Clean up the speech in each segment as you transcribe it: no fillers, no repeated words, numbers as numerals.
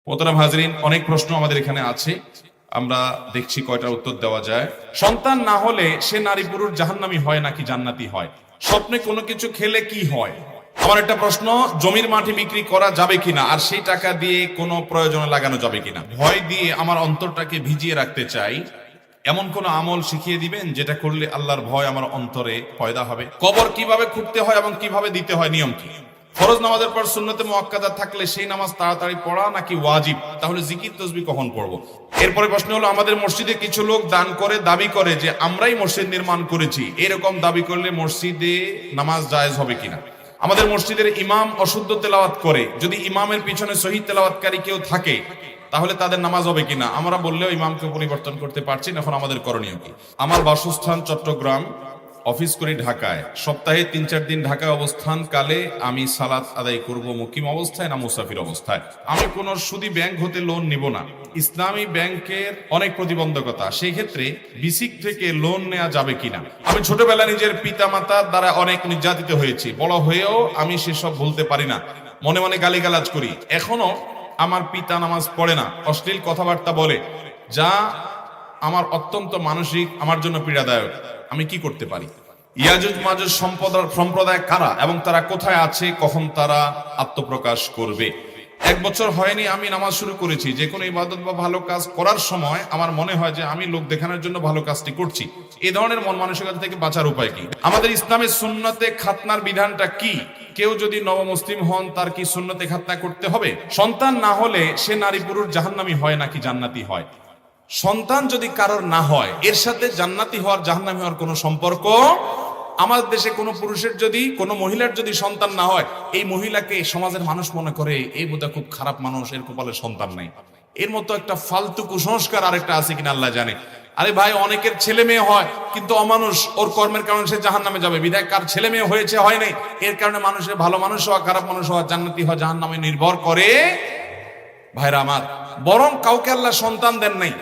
মোহতারাম হাজরিন, অনেক প্রশ্ন আমাদের এখানে আছে, আমরা দেখছি কয়টার উত্তর দেওয়া যায়। সন্তান না হলে সে নারী পুরুষ জাহান্নামী হয় নাকি জান্নাতি হয়? স্বপ্নে কোনো কিছু খেলে কি হয়? আমার একটা প্রশ্ন, জমির মাটি বিক্রি করা যাবে কিনা, আর সেই টাকা দিয়ে কোনো প্রয়োজনে লাগানো যাবে কিনা? ভয় দিয়ে আমার অন্তরটাকে ভিজিয়ে রাখতে চাই, এমন কোন আমল শিখিয়ে দিবেন যেটা করলে আল্লাহর ভয় আমার অন্তরে পয়দা হবে। কবর কিভাবে খুঁড়তে হয় এবং কিভাবে দিতে হয়, নিয়ম কি? ফরজ নামাজের পর সুন্নতে মুআক্কাদা থাকলে সেই নামাজ তাড়াতাড়ি পড়া নাকি ওয়াজিব? তাহলে জিকির তাসবিহ কখন পড়ব? এরপরে প্রশ্ন হলো, আমাদের মসজিদে কিছু লোক দান করে দাবি করে যে আমরাই মসজিদ নির্মাণ করেছি, এরকম দাবি করলে মসজিদে নামাজ জায়েজ হবে কিনা? আমাদের মসজিদের ইমাম অশুদ্ধ তেলাওয়াত করে, যদি ইমামের পিছনে সহিহ তেলাওয়াতকারী কেউ থাকে তাহলে তাদের নামাজ হবে কিনা? আমরা বললেও ইমামকে পরিবর্তন করতে পারছি না, এখন আমাদের করণীয় কি? আমার বাসস্থান চট্টগ্রাম, অফিস করি ঢাকায়, সপ্তাহে ৩-৪ দিন ঢাকায় অবস্থান কালে আমি সালাত আদায় করব মুকিম অবস্থায় না মুসাফির অবস্থায়? আমি কোন সুদী ব্যাংক হতে লোন নিব না, ইসলামী ব্যাংকের অনেক প্রতিবন্ধকতা, সেই ক্ষেত্রে বিসিক থেকে লোন নেওয়া যাবে কিনা? আমি ছোটবেলা নিজের পিতা মাতার দ্বারা অনেক নির্যাতিত হয়েছি, বড় হয়েও আমি সেসব ভুলতে পারি না, মনে মনে গালিগালাজ করি, এখনো আমার পিতা নামাজ পড়ে না, অশ্লীল কথাবার্তা বলে, যা আমার অত্যন্ত মানসিক আমার জন্য পীড়াদায়ক, আমি কি করতে পারি? ইয়াজুজ মাজুজ সম্প্রদায় কারা এবং তারা কোথায় আছে, কখন তারা আত্মপ্রকাশ করবে? 1 বছর হয়নি আমি নামাজ শুরু করেছি, যে কোনো ইবাদত বা ভালো কাজ করার সময় আমার মনে হয় যে আমি লোক দেখানোর জন্য ভালো কাজটি করছি, এই ধরনের মন মানসিকতা থেকে বাঁচার উপায় কি? আমাদের ইসলামের সুন্নতে খাতনার বিধানটা কি? কেউ যদি নবমুসলিম হন তার কি সুন্নতে খাতনা করতে হবে? সন্তান না হলে সে নারী পুরুষ জাহান্নামী হয় নাকি জান্নাতি হয়? সন্তান যদি কারোর না হয়, এর সাথে জান্নাতি হওয়ার জাহান্নামী হওয়ার কোনো সম্পর্ক? আমাদের দেশে কোনো পুরুষের যদি, কোনো মহিলার যদি সন্তান না হয়, এই মহিলাকে সমাজের মানুষ মনে করে এই বোধহয় খুব খারাপ মানুষ, এর কপালে সন্তান নাই। এর মতো একটা ফালতু কুসংস্কার আরেকটা আছে কিনা আল্লাহ জানে। আরে ভাই, অনেকের ছেলে মেয়ে হয় কিন্তু অমানুষ, ওর কর্মের কারণে সে জাহান্নামে যাবে। বিধায় কার ছেলে মেয়ে হয়েছে হয় নাই, এর কারণে মানুষের ভালো মানুষ হওয়া, খারাপ মানুষ হওয়া, জান্নাতি হওয়া, জাহান্নামে নির্ভর করে ভাইরা আমার। বরং কাউকে আল্লাহ সন্তান দেন নাই,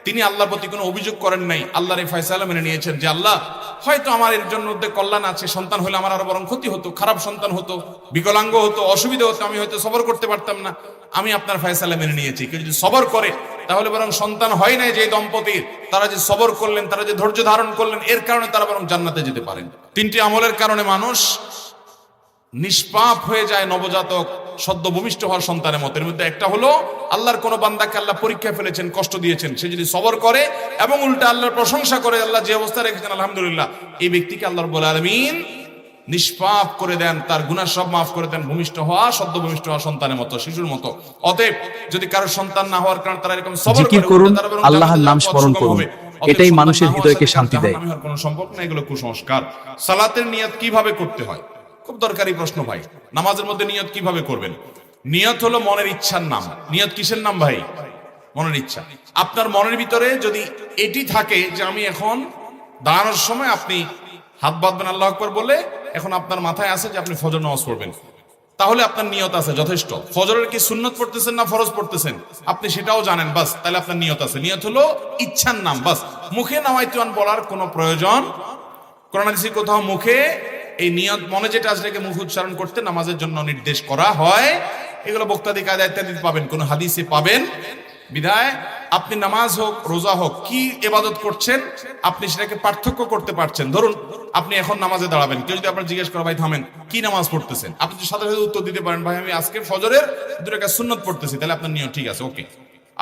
তিনি আল্লাহর প্রতি কোনো অভিযোগ করেন নাই, আল্লাহর এই ফয়সালা মেনে নিয়েছেন যে আল্লাহ হয়তো আমার এর জন্য কল্যাণ আছে, সন্তান হলে আমার আরো বরং ক্ষতি হতো, খারাপ সন্তান হতো, বিকলাঙ্গ হতো, অসুবিধা হতো, আমি হয়তো সবর করতে পারতাম না, আমি আপনার ফয়সালা মেনে নিয়েছি। কেউ যদি সবর করে তাহলে বরং সন্তান হয় নাই যে দম্পতির, তারা যে সবর করলেন, তারা যে ধৈর্য ধারণ করলেন, এর কারণে তারা বরং জান্নাতে যেতে পারেন। 3টি আমলের কারণে মানুষ নিষ্পাপ হয়ে যায় নবজাতক সদ্য ভূমিষ্ঠ হওয়ার সন্তানের মতো। এর মধ্যে একটা হলো, আল্লাহর কোন বান্দাকে আল্লাহ পরীক্ষা ফেলেছেন, কষ্ট দিয়েছেন, সে যদি সবর করে এবং উল্টা আল্লাহর প্রশংসা করে, আল্লাহ যে অবস্থা রেখেছেন আলহামদুলিল্লাহ, এই ব্যক্তিকে আল্লাহ রাব্বুল আলামিন নিষ্পাপ করে দেন, তার গুনাহ সব মাফ করে দেন, ভূমিষ্ঠ হওয়া, সদ্য ভূমিষ্ঠ হওয়া সন্তানের মতো, শিশুর মতো। অতএব যদি কারো সন্তান না হওয়ার কারণে তারা এরকম সবর করে, আল্লাহর নাম স্মরণ করুন, এটাই মানুষের হৃদয়কে শান্তি দেয়। কোনো সম্পর্ক না, এগুলো কুসংস্কার। সালাতের নিয়ত কিভাবে করতে হয়? খুব দরকারি প্রশ্ন ভাই। নামাজের মধ্যে নিয়ত কিভাবে করবেন? নিয়ত হলো মনের ইচ্ছার নাম। নিয়ত কিসের নাম ভাই? মনের ইচ্ছা। আপনার মনের ভিতরে যদি এটি থাকে যে আমি এখন দাঁড়ানোর সময় আপনি হাত বাঁধবেন আল্লাহু আকবার বলে, এখন আপনার মাথায় আছে যে আপনি ফজর নামাজ পড়বেন, তাহলে আপনার নিয়ত আছে, যথেষ্ট। ফজরের কি সুন্নত পড়তেছেন না ফরজ পড়তেছেন আপনি সেটাও জানেন, বাস, তাহলে আপনার নিয়ত আছে। নিয়ত হলো ইচ্ছার নাম, বাস। মুখে নাওয়াইতুন বলার কোনো প্রয়োজন কোরআন হাদিসে কোথাও মুখে এই নিয়ত, মনে যেটা আছে এটাকে মুখ উচ্চারণ করতে নামাজের জন্য নির্দেশ করা হয়। এগুলো বক্তাদি কায়দা ইত্যাদি পাবেন, কোন হাদিসে পাবেন। বিধায় আপনি নামাজ হোক, রোজা হোক, কি ইবাদত করছেন আপনি সেটাকে পার্থক্য করতে পারছেন। ধরুন আপনি এখন নামাজে দাঁড়াবেন, কেউ যদি আপনার জিজ্ঞেস করে ভাই থামেন, কি নামাজ পড়তেছেন, আপনি যদি সাথে সাথে উত্তর দিতে পারেন ভাই আমি আজকে ফজরের 2 রাকাত সুন্নত পড়তেছি, তাহলে আপনার নিয়ত ঠিক আছে, ওকে,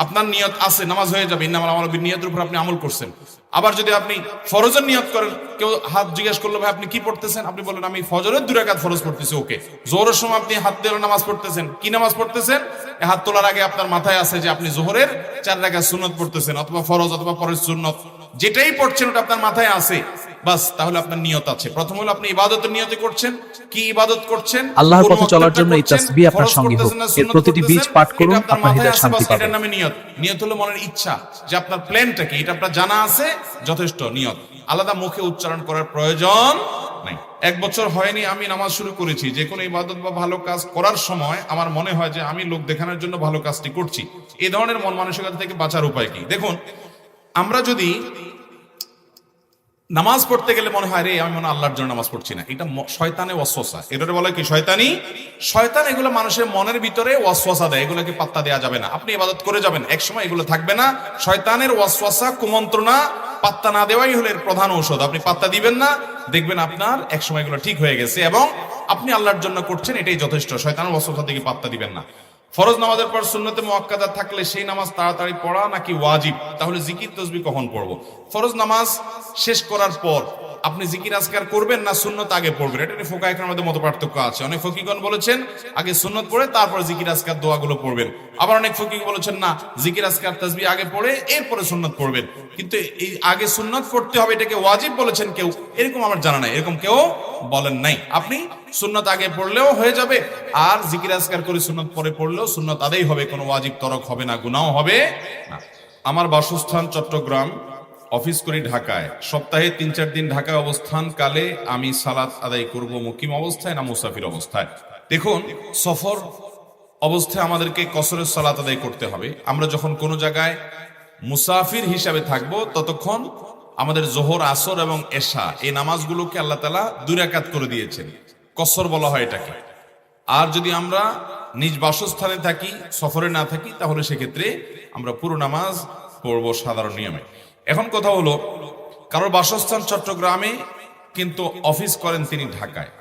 আপনার নিয়ত আছে, নামাজ হয়ে যাবে। ইন্নামাল আমালু বিন্নিয়াতের উপর আপনি আমল করছেন। আবার যদি আপনি ফরজের নিয়ত করেন, কেউ হাত জিজ্ঞেস করলো ভাই আপনি কি পড়তেছেন, আপনি বলেন আমি ফজরের 2 রাকাত ফরজ পড়তেছি, ওকে। জোহরের সময় আপনি হাত দিয়ে নামাজ পড়তেছেন, কি নামাজ পড়তেছেন? হাত তোলার আগে আপনার মাথায় আছে যে আপনি জোহরের 4 রাকাত সুন্নত পড়তেছেন, অথবা ফরজ অথবা ফরজ সুন্নত, যেটাই পড়ছেন ওটা আপনার মাথায় আছে, বাস, তাহলে আপনার নিয়ত আছে। প্রথম হলো আপনি ইবাদতের নিয়তে করছেন, কি ইবাদত করছেন? আল্লাহর পথে চলার জন্য এই তাসবিহ আপনার সঙ্গে হোক, এর প্রতিটি বীজ পাঠ করুন, আপনার হৃদয় শান্তি পাবে। এটার নামে নিয়ত। নিয়ত হলো মনের ইচ্ছা, যে আপনার প্ল্যানটা কি, এটা আপনার জানা আছে, যথেষ্ট। নিয়ত আলাদা মুখে উচ্চারণ করার প্রয়োজন নাই। 1 বছর হয়নি আমি নামাজ শুরু করেছি, যে কোনো ইবাদত বা ভালো কাজ করার সময় আমার মনে হয় যে আমি লোক দেখানোর জন্য ভালো কাজটি করছি, এই ধরনের মন মানসিকতা থেকে বাঁচার উপায় কি? দেখুন, আমরা যদি নামাজ পড়তে গেলে মনে হয় রে আমি মনে হয় আল্লাহর জন্য নামাজ পড়ছি না, এটা শয়তানে ওয়াসওয়াসা। এটারে বলে কি শয়তানি। শয়তান এগুলো মানুষের মনের ভিতরে ওয়াসওয়াসা দেয়, এগুলোকে পাত্তা দেওয়া যাবে না। আপনি ইবাদত করে যাবেন, এক সময় এগুলো থাকবে না। শয়তানের ওয়াসওয়াসা, কুমন্ত্রণা পাত্তা না দেওয়াই হলো এর প্রধান ঔষধ। আপনি পাত্তা দিবেন না, দেখবেন আপনার এক সময় এগুলো ঠিক হয়ে গেছে এবং আপনি আল্লাহর জন্য করছেন, এটাই যথেষ্ট। শয়তানের ওয়াসওয়াসা থেকে পাত্তা দিবেন না। ফরজ নামাজের পর সুন্নতে মুআক্কাদা থাকলে সেই নামাজ তাড়াতাড়ি পড়া নাকি ওয়াজিব? তাহলে জিকির তাসবিহ কখন পড়বো? ফরজ নামাজ শেষ করার পর আপনি জিকির আজকার করবেন না সুন্নত আগে পড়বেন? এটা নিয়ে ফুকাহায়ে কেরামের মধ্যে মত পার্থক্য আছে। অনেক ফকিহগণ বলেছেন আগে সুন্নত পড়ে তারপর জিকির আজকার দোয়াগুলো পড়বেন। আবার অনেক ফকিহ বলেছেন না, জিকির আজকার তাসবিহ আগে পড়ে এরপরে সুন্নত পড়বেন। কিন্তু এই আগে সুন্নত পড়তে হবে এটাকে ওয়াজিব বলেছেন কেউ, এরকম আমার জানা নাই, এরকম কেউ বলেন নাই। আপনি সুন্নত আগে পড়লেও হয়ে যাবে, আর জিকির আজকার করে সুন্নত পরে পড়লেও সুন্নত আদায় হবে, কোনো ওয়াজিব তরক হবে না, গুনাহও হবে না। আমার বাসস্থান চট্টগ্রাম, অফিস করি ঢাকায়। সপ্তাহে 3-4 দিন ঢাকায় অবস্থান কালে আমি সালাত আদায় করব মুকিম অবস্থায় না মুসাফির অবস্থায়? দেখুন, সফর অবস্থায় আমাদেরকে কসরের সালাত আদায় করতে হবে। আমরা যখন কোনো জায়গায় মুসাফির হিসাবে থাকব ততক্ষণ আমাদের জোহর, আসর এবং এশা এই নামাজগুলোকে আল্লাহ তাআলা 2 রাকাত করে দিয়েছেন, কসর বলা হয় এটাকে। আর যদি আমরা নিজ বাসস্থানে থাকি, সফরে না থাকি, তাহলে সেক্ষেত্রে আমরা পুরো নামাজ পড়বো সাধারণ নিয়মে। এখন কথা হলো, কারোর বাসস্থান চট্টগ্রামে কিন্তু অফিস করেন তিনি ঢাকায়,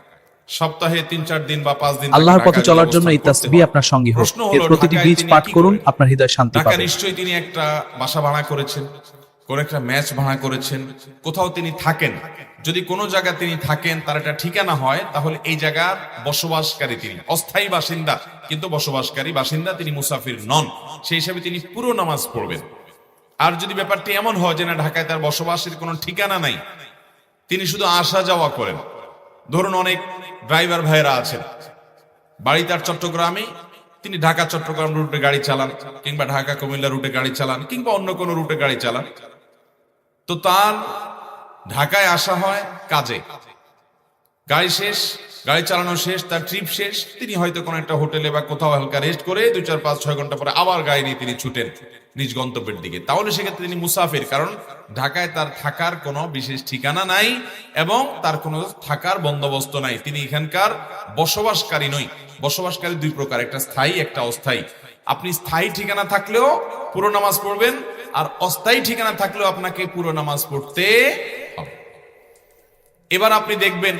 সপ্তাহে 3-4 দিন বা 5 দিন আল্লাহর পথে ঢাকায় চলার জন্য এই অবস্থান করতে তাসবিহ হয়। আপনার সঙ্গী হোক। প্রশ্ন এর হলো, প্রতিটি ঢাকায় বীজ তিনি পাঠ কি করুন, করেন? আপনার হৃদয় শান্তি ঢাকা পাবে। নিশ্চয়ই তিনি একটা বাসা ভাড়া করেছেন, কোন একটা ম্যাচ ভাড়া করেছেন, কোথাও তিনি থাকেন। যদি কোনো জায়গায় তিনি থাকেন, তার একটা ঠিকানা হয়, তাহলে এই জায়গার বসবাসকারী তিনি, অস্থায়ী বাসিন্দা কিন্তু বসবাসকারী বাসিন্দা, তিনি মুসাফির নন। সেই হিসাবে তিনি পুরো নামাজ পড়বেন। আর যদি ব্যাপারটি এমন হয় যে না, ঢাকায় তার বসবাসের কোনো ঠিকানা নাই, তিনি শুধু আসা যাওয়া করেন। ধরুন অনেক ড্রাইভার ভাইয়েরা আছেন, বাড়ি তার চট্টগ্রামে, তিনি ঢাকা চট্টগ্রাম রুটে গাড়ি চালান, কিংবা ঢাকা কুমিল্লা রুটে গাড়ি চালান, কিংবা অন্য কোনো রুটে গাড়ি চালান। তো তার ঢাকায় আসা হয় কাজে, গাড়ি শেষ, গাড়ি চালানো শেষ, তার ট্রিপ শেষ, তিনি হয়তো কোনো একটা হোটেলে বা কোথাও হালকা রেস্ট করে 2-4-5-6 ঘন্টা পরে আবার গাড়ি নিয়ে তিনি ছুটেন নিজ গন্তব্যের দিকে। তাহলে সেক্ষেত্রে তিনি মুসাফির, কারণ ঢাকায় তার থাকার কোনো বিশেষ ঠিকানা নাই এবং তার কোনো থাকার বন্দোবস্ত নাই। তিনি এখানকার বসবাসকারী নই। বসবাসকারী 2 প্রকার, একটা স্থায়ী, একটা অস্থায়ী। আপনি স্থায়ী ঠিকানা থাকলেও পুরো নামাজ পড়বেন, আর অস্থায়ী ঠিকানা থাকলেও আপনাকে পুরো নামাজ পড়তে হবে। এবার আপনি দেখবেন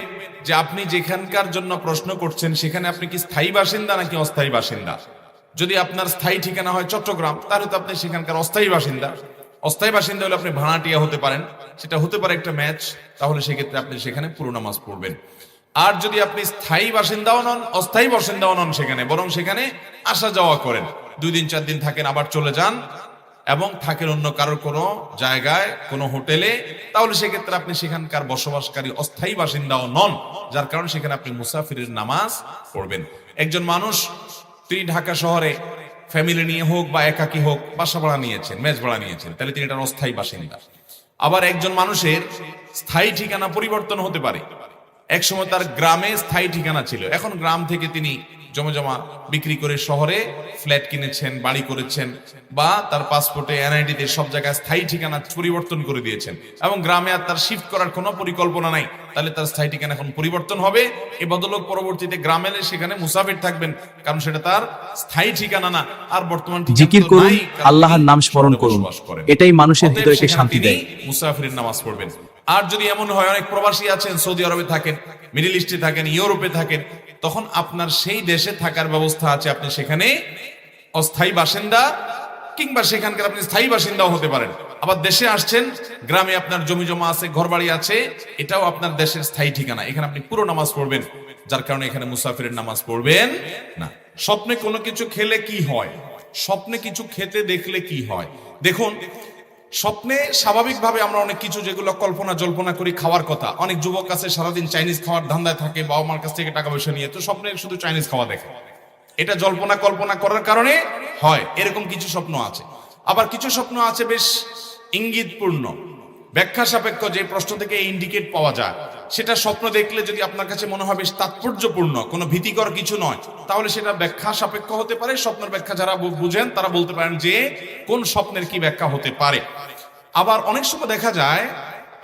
যে আপনি যেখানকার জন্য প্রশ্ন করছেন সেখানে আপনি কি স্থায়ী বাসিন্দা নাকি অস্থায়ী বাসিন্দা। যদি আপনার স্থায়ী ঠিকানা হয় চট্টগ্রাম, তাহলে তো আপনি সেখানকার অস্থায়ী বাসিন্দা। অস্থায়ী বাসিন্দা হলে আপনি ভাড়াটিয়া হতে পারেন, সেটা হতে পারে একটা ম্যাচ, তাহলে সেক্ষেত্রে আপনি সেখানে পুরো নামাজ পড়বেন। আর যদি আপনি স্থায়ী বাসিন্দাও নন, অস্থায়ী বাসিন্দাও নন সেখানে, বরং সেখানে আসা যাওয়া করেন, 2 দিন 4 দিন থাকেন, আবার চলে যান, এবং থাকেন অন্য কারোর কোনো জায়গায়, কোনো হোটেলে, তাহলে সেক্ষেত্রে আপনি সেখানকার বসবাসকারী অস্থায়ী বাসিন্দাও নন, যার কারণে সেখানে আপনি মুসাফিরের নামাজ পড়বেন। একজন মানুষ তিনি ঢাকা শহরে ফ্যামিলি নিয়ে হোক বা একাকী হোক বাসা ভাড়া নিয়েছেন, মেস ভাড়া নিয়েছেন, তাহলে তিনি একটা অস্থায়ী বাসিন্দা। আবার একজন মানুষের স্থায়ী ঠিকানা পরিবর্তন হতে পারে। একসময় তার গ্রামে স্থায়ী ঠিকানা ছিল, এখন গ্রাম থেকে তিনি জমা বিক্রি করে শহরে ফ্ল্যাট কিনেছেন, বাড়ি করেছেন, বা তার পাসপোর্টে এনআইডিতে সব জায়গায় স্থায়ী ঠিকানা পরিবর্তন করে দিয়েছেন, এবং গ্রামে আর তার শিফট করার কোনো পরিকল্পনা নাই, তাহলে তার স্থায়ী ঠিকানা এখন পরিবর্তন হবে। এ বদলক পরবর্তীতে গ্রামে এলে সেখানে মুসাফির থাকবেন, কারণ সেটা তার স্থায়ী ঠিকানা না। আর বর্তমান জিকির করুন, আল্লাহর নাম স্মরণ করুন, এটাই মানুষের হৃদয়কে শান্তি দেয়। মুসাফিরের নামাজ পড়বেন। আর যদি এমন হয়, অনেক প্রবাসী আছেন, সৌদি আরবে থাকেন, মিডল ইস্টে থাকেন, ইউরোপে থাকেন, তখন আপনার সেই দেশে থাকার ব্যবস্থা আছে, আপনি সেখানে অস্থায়ী বাসিন্দা কিংবা সেখানকার আপনি স্থায়ী বাসিন্দাও হতে পারেন। আবার দেশে আসছেন, গ্রামে আপনার জমি জমা আছে, ঘরবাড়ি আছে, এটাও আপনার দেশের স্থায়ী ঠিকানা, এখানে আপনি পুরো নামাজ পড়বেন, যার কারণে এখানে মুসাফিরের নামাজ পড়বেন না। স্বপ্নে কোনো কিছু খেলে কি হয়, স্বপ্নে কিছু খেতে দেখলে কি হয়? দেখুন, স্বপ্নে স্বাভাবিকভাবে আমরা অনেক কিছু যেগুলো কল্পনা জল্পনা করি খাওয়ার কথা, অনেক যুবক আছে সারাদিন চাইনিজ খাওয়ার ধান্দায় থাকে, বাবা মার কাছ থেকে টাকা পয়সা নিয়ে, তো স্বপ্নে শুধু চাইনিজ খাওয়া দেখে, এটা জল্পনা কল্পনা করার কারণে হয়, এরকম কিছু স্বপ্ন আছে। আবার কিছু স্বপ্ন আছে বেশ ইঙ্গিতপূর্ণ, ব্যাখ্যা সাপেক্ষ, যে প্রশ্ন থেকে ইন্ডিকেট পাওয়া যায়, সেটা স্বপ্ন দেখলে যদি আপনার কাছে মনে হয় বেশ তাৎপর্যপূর্ণ, কোনো ভীতিকর কিছু নয়, তাহলে সেটা ব্যাখ্যা সাপেক্ষ হতে পারে। স্বপ্নের ব্যাখ্যা যারা বুঝেন তারা বলতে পারেন যে কোন স্বপ্নের কি ব্যাখ্যা হতে পারে। আবার অনেক সময় দেখা যায়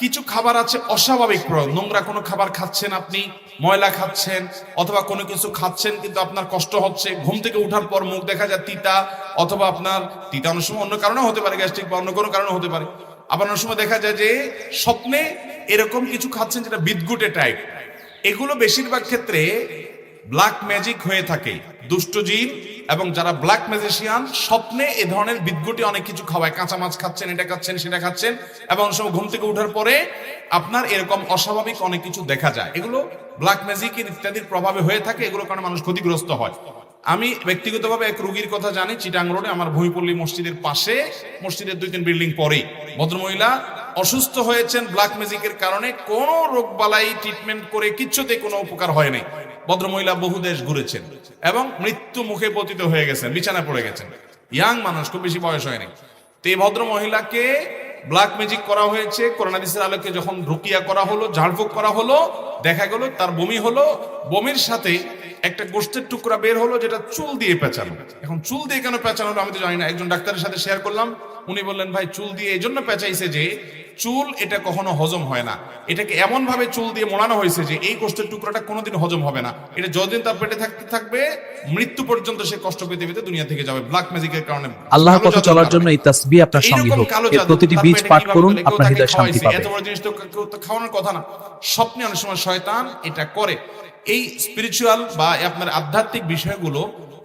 কিছু খাবার আছে অস্বাভাবিক প্রয়োগ, নোংরা কোনো খাবার খাচ্ছেন আপনি, ময়লা খাচ্ছেন, অথবা কোনো কিছু খাচ্ছেন কিন্তু আপনার কষ্ট হচ্ছে, ঘুম থেকে ওঠার পর মুখ দেখা যায় তিতা, অথবা আপনার তিতা অনেক সময় অন্য কারণে হতে পারে, গ্যাস্ট্রিক বা অন্য কোনো কারণে হতে পারে। আবার অনেক সময় দেখা যায় যে স্বপ্নে এরকম কিছু খাচ্ছেন যেটা বিদঘুটে টাইপ। এগুলো বেশিরভাগ ক্ষেত্রে ব্ল্যাক ম্যাজিক হয়ে থাকে। দুষ্ট জিন এবং যারা ব্ল্যাক ম্যাজিশিয়ান স্বপ্নে এ ধরনের বিদঘুটে অনেক কিছু খাওয়ায়, কাঁচা মাছ খাচ্ছেন, এটা খাচ্ছেন, সেটা খাচ্ছেন, এবং অনেক সময় ঘুম থেকে ওঠার পরে আপনার এরকম অস্বাভাবিক অনেক কিছু দেখা যায়। এগুলো ব্ল্যাক ম্যাজিকের ইত্যাদির প্রভাবে হয়ে থাকে, এগুলোর কারণে মানুষ ক্ষতিগ্রস্ত হয়। আমি ব্যক্তিগতভাবে এক রোগীর কথা জানি, চিটাং রোডে আমার ভূমিপল্লী মসজিদের পাশে, মসজিদের 2-3 বিল্ডিং পরেই ভদ্রমহিলা অসুস্থ হয়েছেন ব্ল্যাক ম্যাজিকের কারণে। কোনো রোগ বালাই ট্রিটমেন্ট করে কিচ্ছুতে কোনো উপকার হয় নাই। ভদ্রমহিলা বহু দেশ ঘুরেছেন এবং মৃত্যু মুখে পতিত হয়ে গেছেন, বিছানায় পড়ে গেছেন। ইয়াং মানুষ, খুব বেশি বয়স হয়নি। তো এই ভদ্র মহিলাকে ব্ল্যাক ম্যাজিক করা হয়েছে। কোরআন হাদিসের আলোকে যখন রুকিয়া করা হলো, ঝাড়ফুঁক করা হলো, দেখা গেল তার বমি হলো। বমির সাথে একটা গোশতের টুকরা বের হলো যেটা চুল দিয়ে পেঁচানো। এখন চুল দিয়ে কেন পেঁচানো হলো আমি তো জানি না। একজন ডাক্তারের সাথে শেয়ার করলাম, উনি বললেন ভাই চুল দিয়ে এই জন্য পেঁচাইছে যে চুল এটা কখনো হজম হয় না, এটাকে এমন ভাবে চুল দিয়ে মোড়ানো হয়েছে যে এই গোশতের টুকরাটা কোনোদিন হজম হবে না। এটা যতদিন তার পেটে থাকতে থাকবে মৃত্যু পর্যন্ত সে কষ্ট পেতে পেতে দুনিয়া থেকে যাবে ব্ল্যাক ম্যাজিকের কারণে। আল্লাহর পথে চলার জন্য এই তাসবিহ আপনার সঙ্গী হোক। এর প্রতিটি বীজ পাঠ করুন, আপনার হৃদয় শান্তি পাবে। এত বড় জিনিস তো কেউ তো খাওয়ানোর কথা না। স্বপ্নে অনেক সময় শয়তান এটা করে। এই স্পিরিচুয়াল বা আপনার আধ্যাত্মিক বিষয়গুলো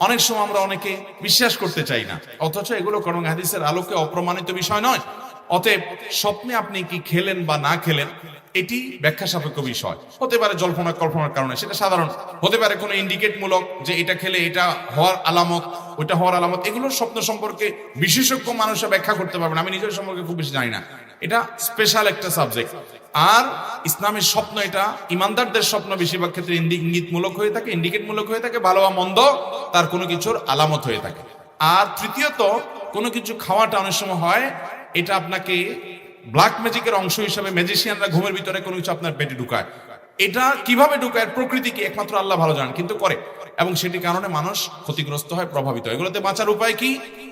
অনেক সময় আমরা অনেকে বিশ্বাস করতে চাই না, অথচ এগুলো কোরআন হাদিসের আলোকে অপ্রমাণিত বিষয় নয়। অতএব স্বপ্নে আপনি কি খেলেন বা না খেলেন এটি ব্যাখ্যা সাপেক্ষ বিষয়। হতে পারে জল্পনা কল্পনার কারণে, সেটা সাধারণ। হতে পারে কোনো ইন্ডিকেট মূলক যে এটা খেলে এটা হওয়ার আলামত, ওইটা হওয়ার আলামত। এগুলো স্বপ্ন সম্পর্কে বিশেষজ্ঞ মানুষরা ব্যাখ্যা করতে পারবেন, আমি নিজের সম্পর্কে খুব বেশি জানি না। এটা স্পেশাল একটা সাবজেক্ট। আর ইসলামের স্বপ্ন এটা ইমানদারদের স্বপ্ন বেশিরভাগ ক্ষেত্রে ইঙ্গিতমূলক হয়ে থাকে, ইন্ডিকেটমূলক হয়ে থাকে, ভালো বা মন্দ তার কোনো কিছুর আলামত হয়ে থাকে। আর তৃতীয়ত, কোনো কিছু খাওয়াটা অনেক সময় হয় এটা আপনাকে ব্ল্যাক ম্যাজিকের অংশ হিসেবে ম্যাজিশিয়ানরা ঘুমের ভিতরে কোনো কিছু আপনার পেটে ঢুকায়। এটা কিভাবে ঢুকায় প্রকৃতি কি একমাত্র আল্লাহ ভালো জানেন, কিন্তু করে, এবং সেটির কারণে মানুষ ক্ষতিগ্রস্ত হয়, প্রভাবিত হয়। এগুলোতে বাঁচার উপায় কি?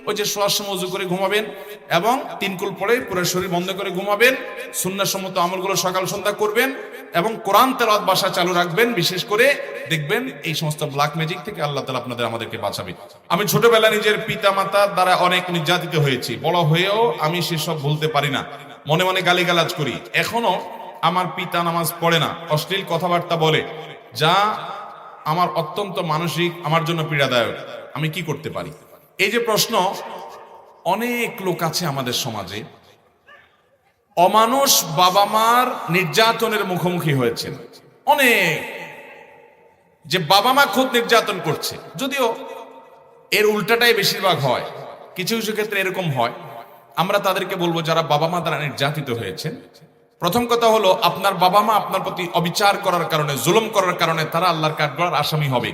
ওই যে শোয়ার সময় ওযু করে ঘুমাবেন এবং 3 কুল পড়ে পুরো শরীর বন্ধ করে ঘুমাবেন, সুন্নাহসম্মত আমলগুলো সকাল সন্ধ্যা করবেন এবং কোরআন তেলাওয়াত বাসা চালু রাখবেন। বিশেষ করে দেখবেন এই সমস্ত ব্ল্যাক ম্যাজিক থেকে আল্লাহ তাআলা আমাদেরকে বাঁচাবে। আমি ছোটবেলা নিজের পিতা মাতার দ্বারা অনেক নির্যাতিত হয়েছি, বড় হয়েও আমি সেসব ভুলতে পারি না, মনে মনে গালিগালাজ করি। এখনো আমার পিতা নামাজ পড়ে না, অশ্লীল কথাবার্তা বলে, যা আমার অত্যন্ত মানসিক আমার জন্য পীড়াদায়ক। আমি কি করতে পারি? এই যে প্রশ্ন, অনেক লোক আছে আমাদের সমাজে অমানুষ বাবা মার নির্যাতনের মুখোমুখি হয়েছেন। অনেক যে বাবা মা খুব নির্যাতন করছে, যদিও এর উল্টাটাই বেশিরভাগ হয়, কিছু কিছু ক্ষেত্রে এরকম হয়। আমরা তাদেরকে বলবো যারা বাবা মা দ্বারা নির্যাতিত হয়েছেন, প্রথম কথা হলো আপনার বাবা মা আপনার প্রতি অবিচার করার কারণে, জুলুম করার কারণে তারা আল্লাহর কাঠগড়ার আসামি হবে।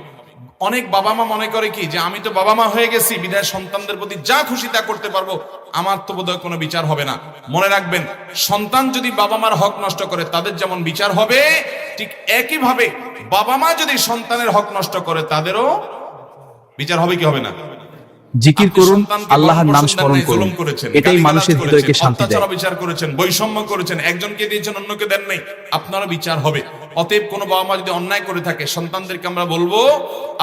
অনেক বাবা মা মনে করে কি যে আমি তো বাবা মা হয়ে গেছি, বিধায় সন্তানদের প্রতি যা খুশি তা করতে পারবো, আমার তো বোধহয় কোনো বিচার হবে না। মনে রাখবেন, সন্তান যদি বাবা মার হক নষ্ট করে তাদের যেমন বিচার হবে, ঠিক একইভাবে বাবা মা যদি সন্তানের হক নষ্ট করে তাদেরও বিচার হবে কি হবে না? জিকির করুন, আল্লাহর নাম স্মরণ করুন, এটাই মানুষের হৃদয়কে শান্তি দেয়। বিচার করেছেন, বৈষম্য করেছেন, একজনকে দিয়েছেন অন্যকে দেন নাই, আপনারও বিচার হবে। অতএব কোনো বাবা মা যদি অন্যায় করে থাকে, সন্তানদেরকে আমরা বলবো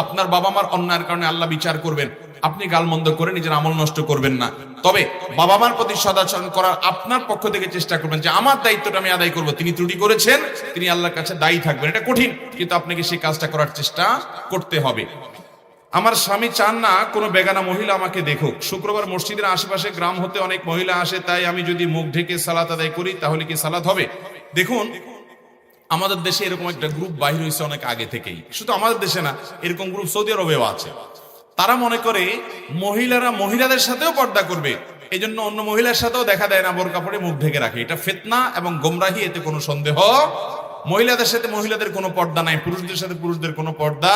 আপনার বাবা মার অন্যায়ের কারণে আল্লাহ বিচার করবেন, আপনি গালমন্দ করে নিজের আমল নষ্ট করবেন না। তবে বাবা মার প্রতি সদাচরণ করার আপনার পক্ষ থেকে চেষ্টা করবেন যে আমার দায়িত্বটা আমি আদায় করবো। তিনি ত্রুটি করেছেন, তিনি আল্লাহর কাছে দায়ী থাকবেন। এটা কঠিন, কিন্তু আপনাকে সেই কাজটা করার চেষ্টা করতে হবে। আমার স্বামী চান না কোনো বেগানা মহিলা আমাকে দেখুক। শুক্রবার মসজিদের আশেপাশে গ্রাম হতে অনেক মহিলা আসে, তাই আমি যদি মুখ ঢেকে সালাত আদায় করি তাহলে কি সালাত হবে? দেখুন, আমাদের দেশে এরকম একটা গ্রুপ বাহির হয়েছে অনেক আগে থেকেই, শুধু আমাদের দেশে না, এরকম গ্রুপ সৌদি আরবেও আছে। তারা মনে করে মহিলারা মহিলাদের সাথেও পর্দা করবে, এই জন্য অন্য মহিলার সাথেও দেখা দেয় না, বোরকা পরে মুখ ঢেকে রাখে। এটা ফিতনা এবং গোমরাহি, এতে কোনো সন্দেহ। মহিলাদের সাথে মহিলাদের কোনো পর্দা নাই, পুরুষদের সাথে পুরুষদের কোনো পর্দা।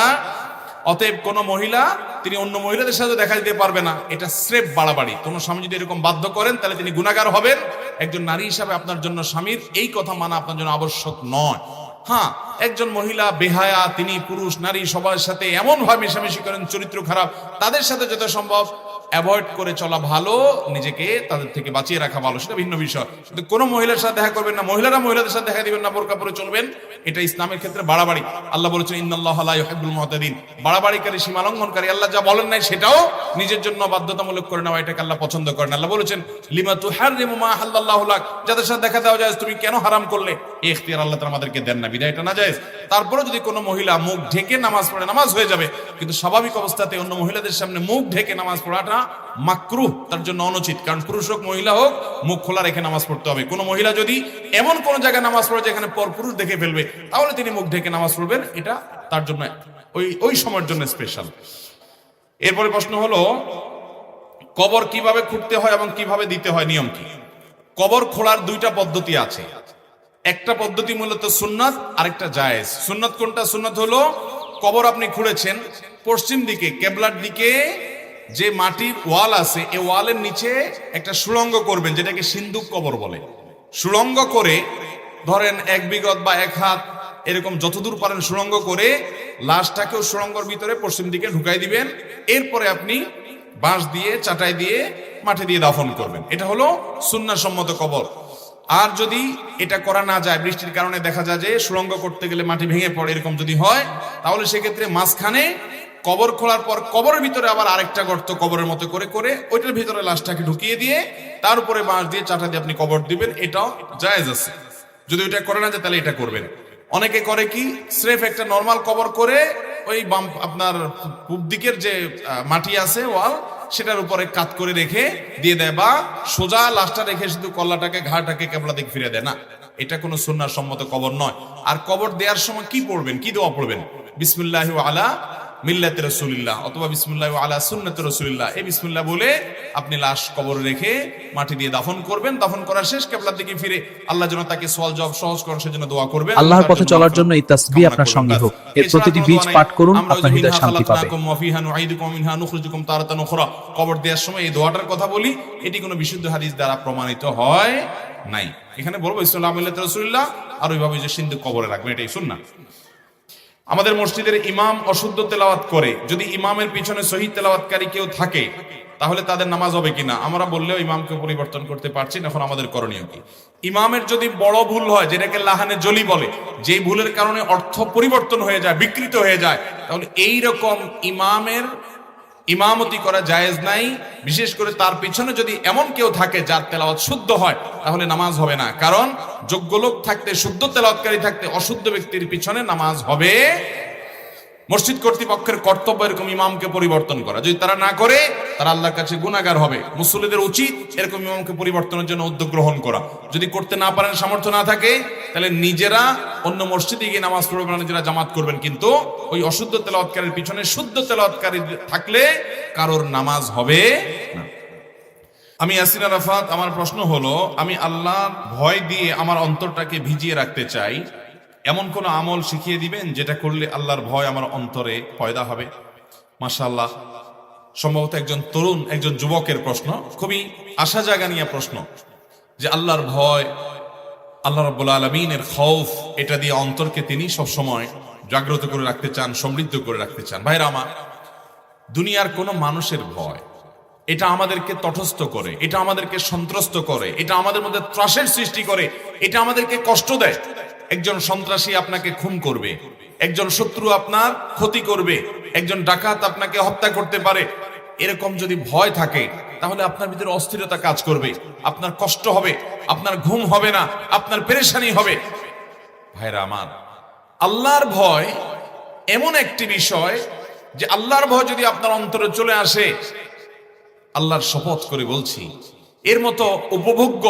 অতএব কোন মহিলা তিনি অন্য মহিলাদের সাথে দেখা দিতে পারবে না, এটা স্রেফ বাড়াবাড়ি। কোন স্বামী যদি এরকম বাধ্য করেন তাহলে তিনি গুনাহগার হবেন। একজন নারী হিসাবে আপনার জন্য স্বামীর এই কথা মানা আপনার জন্য আবশ্যক নয়। হ্যাঁ, একজন মহিলা বেহায়া, তিনি পুরুষ নারী সবার সাথে এমন ভাবে মেশামেশি করেন, চরিত্র খারাপ, তাদের সাথে যত সম্ভব অ্যাভয়েড করে চলা ভালো, নিজেকে তাদের থেকে বাঁচিয়ে রাখা ভালো, সেটা ভিন্ন বিষয়। কিন্তু কোনো মহিলার সাথে দেখা করবেন না, মহিলারা মহিলাদের সাথে দেখা দিবেন না, বোরকা পরে চলবেন, এটা ইসলামের ক্ষেত্রে বাড়াবাড়ি। আল্লাহ বলেছেন ইন্নাল্লাহা লা ইউহিব্বুল মুতাদিন, বাড়াবাড়িকারী, সীমা লঙ্ঘনকারী। আল্লাহ যা বলেন নাই সেটাও নিজের জন্য বাধ্যতামূলক করে নেওয়া, এটাকে আল্লাহ পছন্দ করেন। আল্লাহ বলেছেন লিমা তুহাররিমু মা আহাল্লাল্লাহু লাক, যাদের সাথে দেখা দেওয়া যায় তুমি কেন হারাম করলে, এই ইখতিয়ার আল্লাহ তাআলা আমাদেরকে দেন না, বিধায় এটা না জায়েজ। তারপরে যদি কোনো মহিলা মুখ ঢেকে নামাজ পড়ে, নামাজ হয়ে যাবে, কিন্তু স্বাভাবিক অবস্থাতে অন্য মহিলাদের সামনে মুখ ঢেকে নামাজ পড়াটা মাকরুহ, তার জন্য অনুচিত। কারণ পুরুষ হোক মহিলা হোক, মুখ খোলা রেখে নামাজ পড়তে হবে। কোনো মহিলা যদি এমন কোন জায়গায় নামাজ পড়ে যেখানে পর পুরুষ দেখে ফেলবে, তাহলে তিনি মুখ ঢেকে নামাজ পড়বেন, এটা তার জন্য ওই সময়ের জন্য স্পেশাল। এরপরে প্রশ্ন হলো কবর কিভাবে খুঁড়তে হয় এবং কিভাবে দিতে হয়, নিয়ম কি? কবর খোঁড়ার দুইটা পদ্ধতি আছে। একটা পদ্ধতি মূলত সুন্নাত, আরেকটা জায়েজ। সুন্নাত কোনটা? সুন্নাত হলো কবর আপনি খুঁড়েছেন, পশ্চিম দিকে কেবলার দিকে যে মাটির ওয়াল আছে, এই ওয়ালের নিচে একটা সুড়ঙ্গ করবেন, যেটাকে সিন্দুক কবর বলে। সুড়ঙ্গ করে ধরেন 1 বিঘত বা 1 হাত এরকম যতদূর পারেন সুড়ঙ্গ করে লাশটাকেও সুড়ঙ্গের ভিতরে পশ্চিম দিকে ঢুকাই দিবেন। এরপরে আপনি বাঁশ দিয়ে চাটাই দিয়ে মাটি দিয়ে দাফন করবেন। এটা হলো সুন্নাহসম্মত কবর। আর যদি এটা করা না যায়, বৃষ্টির কারণে দেখা যায় যে সুড়ঙ্গ করতে গেলে মাটি ভেঙে পড়ে, এরকম যদি হয়, তাহলে সেক্ষেত্রে মাঝখানে কবর খোলার পর কবরের ভিতরে আবার আরেকটা গর্ত কবরের মতো করে করে ওইটার ভিতরে লাশটাকে ঢুকিয়ে দিয়ে তার উপরে বাঁশ দিয়ে চাটা দিয়ে আপনি কবর দিবেন, এটাও জায়েজ আছে। যদি ওইটা করে না যায় তাহলে এটা করবেন। অনেকে করে কি, স্রেফ একটা নরমাল কবর করে ওই বাম আপনার পূব দিকের যে মাটি আছে ওয়াল, সেটার উপরে কাত করে রেখে দিয়ে দেয়, বা সোজা লাশটা রেখে শুধু কল্লাটাকে ঘাড়টাকে কেবলা দিক ফিরে দেয় না। এটা কোনো সুন্নাহ সম্মত কবর নয়। আর কবর দেওয়ার সময় কি পড়বেন, কি দোয়া পড়বেন? বিসমিল্লাহি ওয়া আলা মিল্লাতি রাসূলিল্লাহ অথবা বিসমিল্লাহি ওয়া আলা সুন্নাতি রাসূলিল্লাহ, এই বিসমিল্লাহ বলে আপনি লাশ কবরে রেখে মাটি দিয়ে দাফন করবেন। দাফন করার শেষ কেবলার দিকে ফিরে আল্লাহ যেন তাকে সওয়াল জবাব সহজ করেন সেজন্য দোয়া করবেন। আল্লাহর পথে চলার জন্য এই তাসবিহ আপনার সঙ্গী হোক। এর প্রতিটি বীজ পাঠ করুন, আপনার হৃদয় শান্তি পাবে। কবর দেওয়ার সময় এই দোয়াটার কথা বলি, এটি কোনো বিশুদ্ধ হাদিস দ্বারা প্রমাণিত হয় নাই। এখানে বলবো ইসলাম মিল্লাতি রাসূলিল্লাহ, আর ওইভাবে যে সিন্ধু কবরে রাখবেন, এটাই সুন্নাহ। আমাদের মসজিদের ইমাম অশুদ্ধ তেলাওয়াত করে, যদি ইমামের পিছনে সহিহ তেলাওয়াতকারী কেউ থাকে তাহলে তাদের নামাজ হবে কিনা? আমরা বললেও ইমামকে পরিবর্তন করতে পারছি না। এখন আমাদের করণীয় কি? ইমামের যদি বড় ভুল হয়, যেটাকে লাহানে জলি বলে, যে ভুলের কারণে অর্থ পরিবর্তন হয়ে যায়, বিকৃত হয়ে যায়, তাহলে এই রকম ইমামের ইমামতি করা জায়েজ নাই। বিশেষ করে তার পিছনে যদি এমন কেউ থাকে যার তেলাওয়াত শুদ্ধ হয়, তাহলে নামাজ হবে না। কারণ যোগ্য লোক থাকতে, শুদ্ধ তেলাওয়াতকারী থাকতে অশুদ্ধ ব্যক্তির পিছনে নামাজ হবে। মসজিদ কর্তৃপক্ষের কর্তব্য এরকম ইমামকে পরিবর্তন করা। যদি তারা না করে, তারা আল্লাহর কাছে গুনাহগার হবে। মুসল্লিদের উচিত এরকম ইমামকে পরিবর্তনের জন্য উদ্যোগ গ্রহণ করা। যদি করতে না পারেন, সামর্থ্য না থাকে, তাহলে নিজেরা অন্য মসজিদে গিয়ে নামাজ পড়বেন, নিজেরা জামাত করবেন। কিন্তু ওই অশুদ্ধ তেলাওয়াতকারীর পিছনে শুদ্ধ তেলাওয়াতকারী থাকলে কারোর নামাজ হবে না। আমি ইয়াসিন আরাফাত, আমার প্রশ্ন হলো, আমি আল্লাহর ভয় দিয়ে আমার অন্তরটাকে ভিজিয়ে রাখতে চাই, এমন কোন আমল শিখিয়ে দিবেন যেটা করলে আল্লাহর ভয় আমার অন্তরে পয়দা হবে? মাশাআল্লাহ, সম্ভবত একজন তরুণ, একজন যুবকের প্রশ্ন, খুবই আশা জাগানিয়া প্রশ্ন, যে আল্লাহর ভয়, আল্লাহ রাব্বুল আলামিনের খৌফ, এটা দিয়ে অন্তরকে তিনি সবসময় জাগ্রত করে রাখতে চান, সমৃদ্ধ করে রাখতে চান। ভাইরা আমার, দুনিয়ার কোন মানুষের ভয়, এটা আমাদেরকে তটস্থ করে, এটা আমাদেরকে সন্ত্রস্ত করে, এটা আমাদের মধ্যে ত্রাসের সৃষ্টি করে, এটা আমাদেরকে কষ্ট দেয়। একজন সন্ত্রাসী আপনাকে খুন করবে, একজন শত্রু আপনার ক্ষতি করবে, একজন ডাকাত আপনাকে হত্যা করতে পারে। এরকম যদি ভয় থাকে, তাহলে আপনার ভিতরে অস্থিরতা কাজ করবে, আপনার কষ্ট হবে, আপনার ঘুম হবে না, আপনার পেরেশানি হবে। ভাইরা আমার, আল্লাহর ভয় এমন একটি বিষয় যে আল্লাহর ভয় যদি আপনার অন্তরে চলে আসে, আল্লাহর শপথ করে বলছি, এর মতো উপভোগ্য,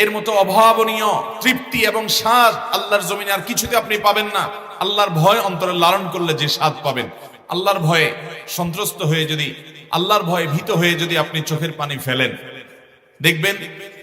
এর মতো অভাবনীয় তৃপ্তি এবং স্বাদ আল্লাহর জমিনে আর কিছুতে আপনি পাবেন না। আল্লাহর ভয় অন্তরে লালন করলে যে স্বাদ পাবেন, আল্লাহর ভয়ে সন্ত্রস্ত হয়ে যদি, আল্লাহর ভয়ে ভীত হয়ে যদি আপনি চোখের পানি ফেলেন, দেখবেন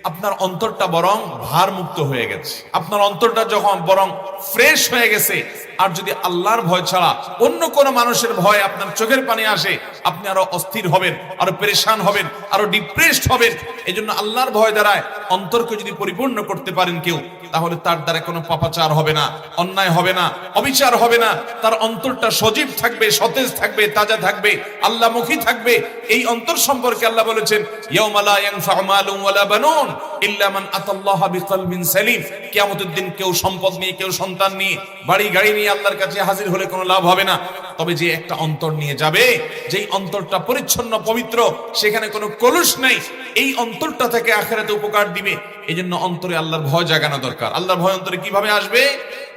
আপনার অন্তরটা বরং ভার মুক্ত হয়ে গেছে, আপনার অন্তরটা যখন বরং ফ্রেশ হয়ে গেছে। আর যদি আল্লাহর ভয় ছাড়া অন্য কোন মানুষের ভয় আপনার চোখের পানি আসে, আপনি আরো অস্থির হবেন, আরো পেরেশান হবেন, আরো ডিপ্রেসড হবেন। এই জন্য আল্লাহর ভয় দ্বারায় অন্তরকে যদি পরিপূর্ণ করতে পারেন কেউ, তাহলে তার দ্বারা কোনো পাপাচার হবে না, অন্যায় হবে না, অবিচার হবে না। তার অন্তরটা সজীব থাকবে, সতেজ থাকবে, তাজা থাকবে, আল্লাহমুখী থাকবে। এই অন্তর সম্পর্কে আল্লাহ বলেছেন, ইয়াউমা লা ইয়ানফাউ মালুন ওয়ালা বানুন ইল্লা মান আতাল্লাহা বিকলবিন সালিম। কিয়ামতের দিন কেউ সম্পদ নিয়ে, কেউ সন্তান নিয়ে, বাড়ি গাড়ি নিয়ে আল্লাহর কাছে হাজির হলে কোনো লাভ হবে না। তবে যে একটা অন্তর নিয়ে যাবে, যেই অন্তরটা পরিচ্ছন্ন পবিত্র, সেখানে কোনো কলুষ নেই, এই অন্তরটা থেকে আখিরাতে উপকার দিবে। এই জন্য অন্তরে আল্লাহর ভয় জাগানো দরকার। আল্লাহর ভয় অন্তরে কিভাবে আসবে?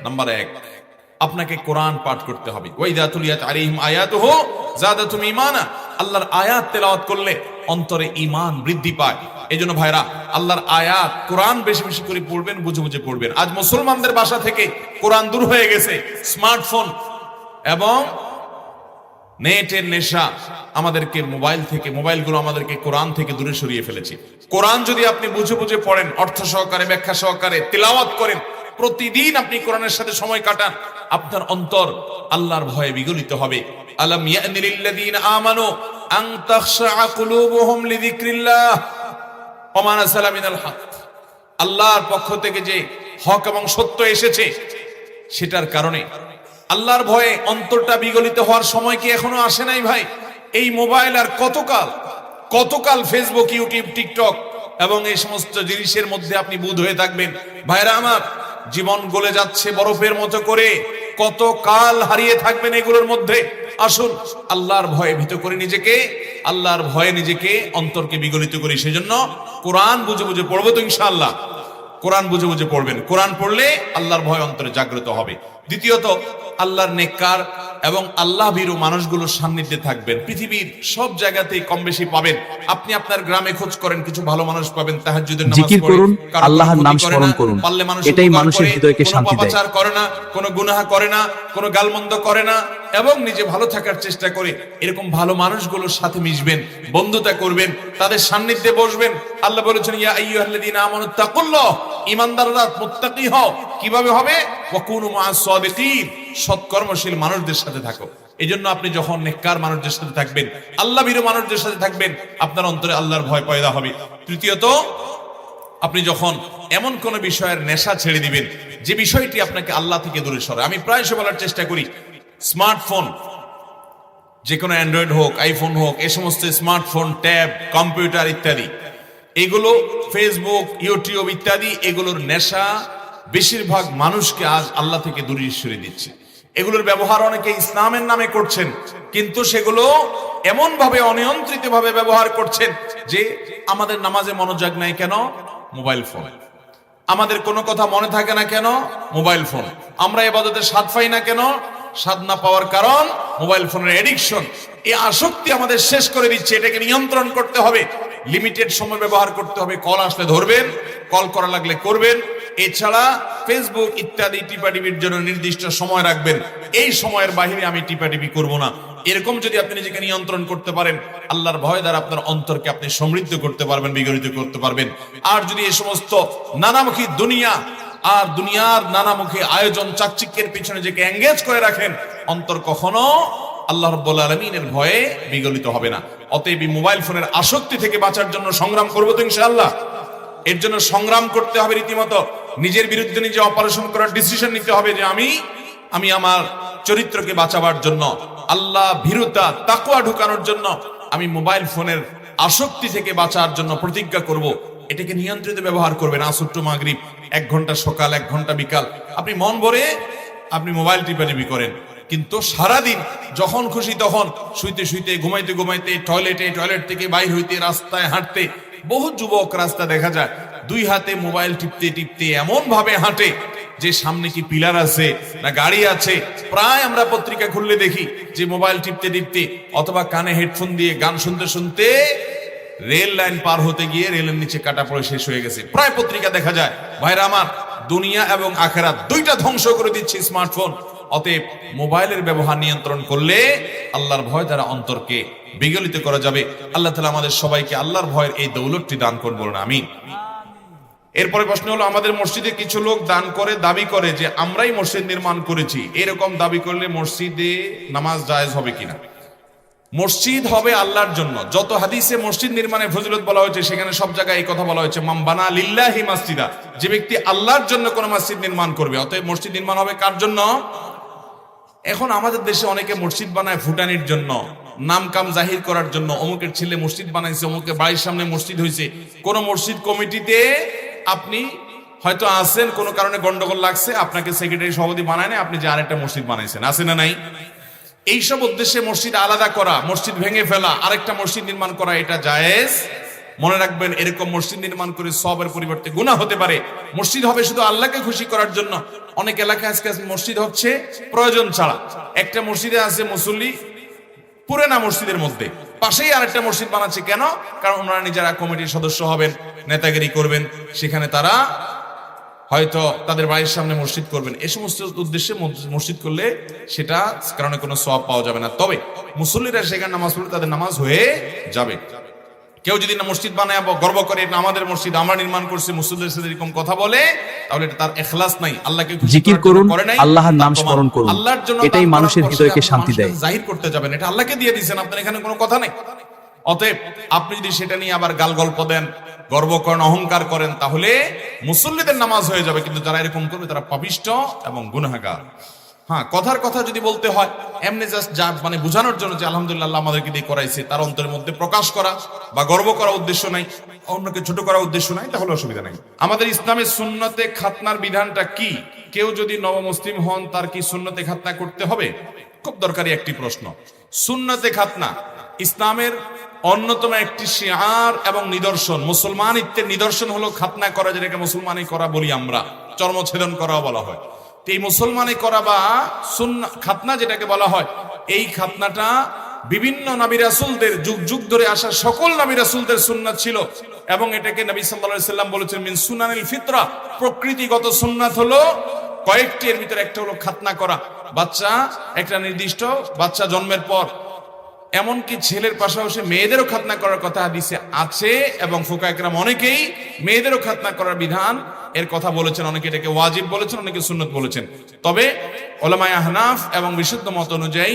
নাম্বার 1, আপনাকে কোরআন পাঠ করতে হবে। ওয়াইদা তুলিয়াত আলাইহিম আয়াতুহু যাদাতুহুম ঈমানা। আল্লাহর আয়াত তেলাওয়াত করলে অন্তরে ঈমান বৃদ্ধি পায়। এজন্য ভাইরা, আল্লাহর আয়াত কোরআন বেশি বেশি করে পড়বেন, বুঝে বুঝে পড়বেন। আজ মুসলমানদের বাসা থেকে কোরআন দূর হয়ে গেছে। স্মার্টফোন এবং নেটের নেশা আমাদেরকে মোবাইলগুলো আমাদেরকে কোরআন থেকে দূরে সরিয়ে ফেলেছে। কোরআন যদি আপনি বুঝে বুঝে পড়েন, অর্থ সহকারে, ব্যাখ্যা সহকারে তিলাওয়াত করেন, প্রতিদিন আপনি কোরআনের সাথে সময় কাটান, আপনার অন্তর আল্লাহর ভয়ে বিগলিত হবে। আলাম ইয়ানি লিল্লাযীনা আমানু আন তাখশা কুলুবুহুম লিযিকরিল্লাহ ওয়া মা নাযালা মিনাল হক। আল্লাহর পক্ষ থেকে যে হক এবং সত্য এসেছে, সেটার কারণে আল্লাহর ভয়ে অন্তরটা বিগলিত হওয়ার সময় কি এখনো আসে নাই ভাই? এই মোবাইল আর কতকাল ফেসবুক, ইউটিউব, টিকটক এবং এই সমস্ত জিনিসের মধ্যে আপনি বুঁদ হয়ে থাকবেন? ভাইরা আমার, জীবন গলে যাচ্ছে বরফের মতো করে, কত কাল হারিয়ে থাকবেন এগুলোর মধ্যে। আসুন আল্লাহর ভয়ে ভীত করে নিজেকে, আল্লাহর ভয়ে নিজেকে, অন্তরকে বিগলিত করি। সেজন্য কোরআন বুঝে বুঝে পড়বো তো ইনশাআল্লাহ। কোরআন বুঝে বুঝে পড়বেন। কোরআন পড়লে আল্লাহর ভয় অন্তরে জাগ্রত হবে। দ্বিতীয়ত, আল্লাহর নেককার এবং আল্লাহ ভীরু মানুষগুলোর সান্নিধ্যে থাকবেন। পৃথিবীর সব জায়গাতেই কম বেশি পাবেন। আপনি আপনার গ্রামে খোঁজ করেন, কিছু ভালো মানুষ পাবেন, তাহাজ্জুদের নামাজ জিকির পড়ে, করুন, কারো আল্লাহর কোনো নাম ক্ষতি করে স্মরণ না, করুন। পারলে মানুষ এটাই উপকার মানুষের করে, হৃদয়কে কোনো শান্তি দেয়। পাপাচার করে না, কোনো গুনাহ করে না, কোনো গালমন্দ করে না, এবং নিজে ভালো থাকার চেষ্টা করে। এরকম ভালো মানুষগুলোর সাথে মিশবেন, বন্ধুতা করবেন, তাদের সান্নিধ্যে বসবেন। আল্লাহ বলেছেন, ইয়া আইয়ুহাল্লাযীনা আমানু তাকুল্লাহ, ঈমানদাররা মুত্তাকি হও। কিভাবে হবে? ওয়াকুনু মা'আস সাদিকিন, সৎকর্মশীল মানুষদের সাথে থাকো। এজন্য আপনি যখন নেককার মানুষদের সাথে থাকবেন, আল্লাহ ভীরু মানুষদের সাথে থাকবেন, আপনার অন্তরে আল্লাহর ভয় পয়দা হবে। তৃতীয়ত, আপনি যখন এমন কোন বিষয়ের নেশা ছেড়ে দিবেন, যে বিষয়টি আপনাকে আল্লাহ থেকে দূরে সরায়। আমি প্রায়শই বলার চেষ্টা করি, স্মার্টফোন, যে কোনো অ্যান্ড্রয়েড হোক, আইফোন হোক, এই সমস্ত স্মার্টফোন, ট্যাব, কম্পিউটার ইত্যাদি, এগুলো ফেসবুক, ইউটিউব ইত্যাদি, এগুলোর নেশা বেশিরভাগ মানুষকে আজ আল্লাহ থেকে দূরে সরিয়ে দিচ্ছে। এগুলোর ব্যবহার অনেকে ইসলামের নামে করছেন, কিন্তু সেগুলো এমন ভাবে অনিয়ন্ত্রিত ভাবে ব্যবহার করছেন যে আমাদের নামাজে মনোযোগ নাই কেন? Mobile phone. আমাদের কোনো কথা মনে থাকে না কেন? Mobile phone. আমরা ইবাদতের স্বাদ পাই না কেন? স্বাদ না পাওয়ার কারণ মোবাইল ফোনের এডিকশন। এই আসক্তি আমাদের শেষ করে দিচ্ছে। এটাকে নিয়ন্ত্রণ করতে হবে, লিমিটেড সময় ব্যবহার করতে হবে। কল আসলে ধরবেন, কল করা লাগলে করবেন। এছাড়া ফেসবুক ইত্যাদি টিপাটিপির জন্য নির্দিষ্ট সময় রাখবেন, এই সময়ের বাইরে আমি টিপাটিপি করব না। এরকম যদি আপনি নিজেকে নিয়ন্ত্রণ করতে পারেন, আল্লাহর ভয় দ্বারা আপনার অন্তরকে আপনি সমৃদ্ধ করতে পারবেন, বিগলিত করতে পারবেন। আর যদি এই সমস্ত নানামুখী দুনিয়া আর দুনিয়ার নানামুখী আয়োজন, চাকচিক্যের পিছনে নিজেকে এঙ্গেজ করে রাখেন, অন্তর কখনো আল্লাহ রাব্বুল আলামিনের ভয়ে বিগলিত হবে না। অতএব মোবাইল ফোনের আসক্তি থেকে বাঁচার জন্য সংগ্রাম করবো তো ইনশাআল্লাহ। এর জন্য সংগ্রাম করতে হবে রীতিমতো। নিজের বিরুদ্ধে নিজে অপারেশন করার ডিসিশন নিতে হবে যে আমি আমার চরিত্রকে বাঁচাবার জন্য, আল্লাহ ভীরুতা, তাকওয়া ঢুকানোর জন্য, আমি মোবাইল ফোনের আসক্তি থেকে বাঁচার জন্য প্রতিজ্ঞা করব। এটাকে নিয়ন্ত্রিত ব্যবহার করবেন। আসর টু মাগরিব, 1 ঘন্টা সকাল, 1 ঘন্টা বিকাল, আপনি মন ভরে আপনি মোবাইল টিপাটিপি করেন। কিন্তু সারাদিন যখন খুশি তখন, শুইতে শুইতে, ঘুমাইতে ঘুমাইতে, টয়লেট থেকে বাইর হইতে, রাস্তায় হাঁটতে, বহু যুবক রাস্তা দেখা যায় 2 হাতে মোবাইল টিপতে টিপতে এমন ভাবে হাঁটে যে সামনে কি পিলার আছে না গাড়ি আছে। প্রায় আমরা পত্রিকা খুললে দেখি যে মোবাইল টিপতে টিপতে অথবা কানে হেডফোন দিয়ে গান শুনতে শুনতে রেল লাইন পার হতে গিয়ে রেলের নিচে কাটা পড়ে শেষ হয়ে গেছে। প্রায় পত্রিকা দেখা যায়। ভাইরা আমার, দুনিয়া এবং আখিরাত দুইটা ধ্বংস করে দিচ্ছে স্মার্টফোন। অতএব মোবাইলের ব্যবহার নিয়ন্ত্রণ করলে আল্লাহর ভয় দ্বারা অন্তরকে বিগলিত করা যাবে। আল্লাহ তাআলা আমাদের সবাইকে আল্লাহর ভয়ের এই দৌলতটি দান করুন, বলুন আমিন। এরপরে প্রশ্ন হলো, আমাদের মসজিদে কিছু লোক দান করে দাবি করে যে আমরাই মসজিদ নির্মাণ করেছি, এরকম দাবি করলে মসজিদে নামাজ জায়েজ হবে কিনা? মসজিদ হবে আল্লাহর জন্য। যত হাদিসে মসজিদ নির্মাণে ফজিলত বলা হয়েছে সেখানে সব জায়গায় এই কথা বলা হয়েছে, মান বানা লিল্লাহি মাসজিদা, যে ব্যক্তি আল্লাহর জন্য কোন মসজিদ নির্মাণ করবে। অতএব মসজিদ নির্মাণ হবে কার জন্য? এখন আমাদের দেশে অনেকে মসজিদ বানায় ফুটানির জন্য, নাম কাম জাহির করার জন্য। অমুকের ছেলে মসজিদ বানাইছে, অমুকের বাড়ির সামনে মসজিদ হয়েছে। কোন মসজিদ কমিটিতে আপনি হয়তো আছেন, কোন কারণে গন্ডগোল লাগছে, আপনাকে সেক্রেটারি সভাপতি বানায় না, আপনি যে আরেকটা মসজিদ বানাইছেন, আছে না নাই? এইসব উদ্দেশ্যে মসজিদ আলাদা করা, মসজিদ ভেঙে ফেলা, আরেকটা মসজিদ নির্মাণ করা, এটা জায়েজ। মনে রাখবেন, এরকম মসজিদ নির্মাণ করে সবের পরিবর্তে গুনাহ হতে পারে। মসজিদ হবে শুধু আল্লাহকে খুশি করার জন্য। অনেক এলাকায় আজকে মসজিদ হচ্ছে প্রয়োজন ছাড়া। একটা মসজিদে আছে মুসল্লি পুরে না, মসজিদের মধ্যে পাশেই আরেকটা মসজিদ বানাচ্ছে। কেন? কারণ ওনারা নিজেরা কমিটির সদস্য হবেন, নেতাগিরি করবেন, সেখানে তারা হয়তো তাদের বাড়ির সামনে মসজিদ করবেন। এই সমস্ত উদ্দেশ্যে মসজিদ করলে সেটা কারণে কোনো সওয়াব পাওয়া যাবে না। তবে মুসল্লিরা সেখানে নামাজ পড়লে তাদের নামাজ হয়ে যাবে। কেউ যদি না মসজিদ বানায় গর্ব করে এটা আমাদের মসজিদ, আমরা নির্মাণ করছি, মুসল্লিদের সাথে এরকম কথা বলে, তাহলে এটা তার ইখলাস নাই, আল্লাহকে জিকির করুন, আল্লাহর নাম স্মরণ করুন, আল্লাহর জন্য এটাই মানুষের হৃদয়কে শান্তি দেয়। জাহির করতে যাবেন, এটা আল্লাহকে দিয়ে দিয়েছেন, আপনার এখানে কোনো কথা নেই। অতএব আপনি যদি সেটা নিয়ে আবার গাল গল্প দেন, গর্ব করেন, অহংকার করেন, তাহলে মুসল্লিদের নামাজ হয়ে যাবে, কিন্তু যারা এরকম করবে তারা পাপিষ্ঠ এবং গুনাহগার। হ্যাঁ, কথার কথা যদি বলতে হয়, এমনি জাস্ট যা মানে বোঝানোর জন্য যে আলহামদুলিল্লাহ আল্লাহ আমাদেরকে দিয়ে করাইছে, তার অন্তরের মধ্যে প্রকাশ করা বা গর্ব করা উদ্দেশ্য নাই, অন্যকে ছোট করা উদ্দেশ্য নাই, তাহলে অসুবিধা নাই। আমাদের ইসলামের সুন্নতে খাতনার বিধানটা কি? কেউ যদি নবমুসলিম হন, তার কি সুন্নতে খাতনা করতে হবে? খুব দরকারি একটি প্রশ্ন। সুন্নতে খাতনা ইসলামের অন্যতম একটি শিআর এবং নিদর্শন, মুসলমানিত্বের নিদর্শন হলো খাতনা করা, যেটাকে মুসলমানি করা বলি আমরা, চর্মছেদন করা বলা হয়। এই মুসলমানি করা বা সুন্নাহ খাতনা যেটাকে বলা হয়, এই খাতনাটা বিভিন্ন নবী রাসূলদের যুগ যুগ ধরে আসা সকল নবী রাসূলদের সুন্নাত ছিল, এবং এটাকে নবী সাল্লাল্লাহু আলাইহি সাল্লাম বলেছেন মিন সুনানিল ফিতরা, প্রকৃতিগত সুন্নাত হলো কয়েকটি, এর ভিতরে একটা হলো খাতনা করা। বাচ্চা একটা নির্দিষ্ট বাচ্চা জন্মের পর, এমনকি ছেলের পাশাপাশি মেয়েদেরও খাতনা করার কথা হাদিসে আছে, এবং ফুকাহা কেরাম অনেকেই মেয়েদেরও খাতনা করার বিধান এর কথা বলেছেন। অনেকে এটাকে ওয়াজিব বলেছেন, অনেকে সুন্নত বলেছেন। তবে উলামায়ে আহনাফ এবং বিশুদ্ধ মত অনুযায়ী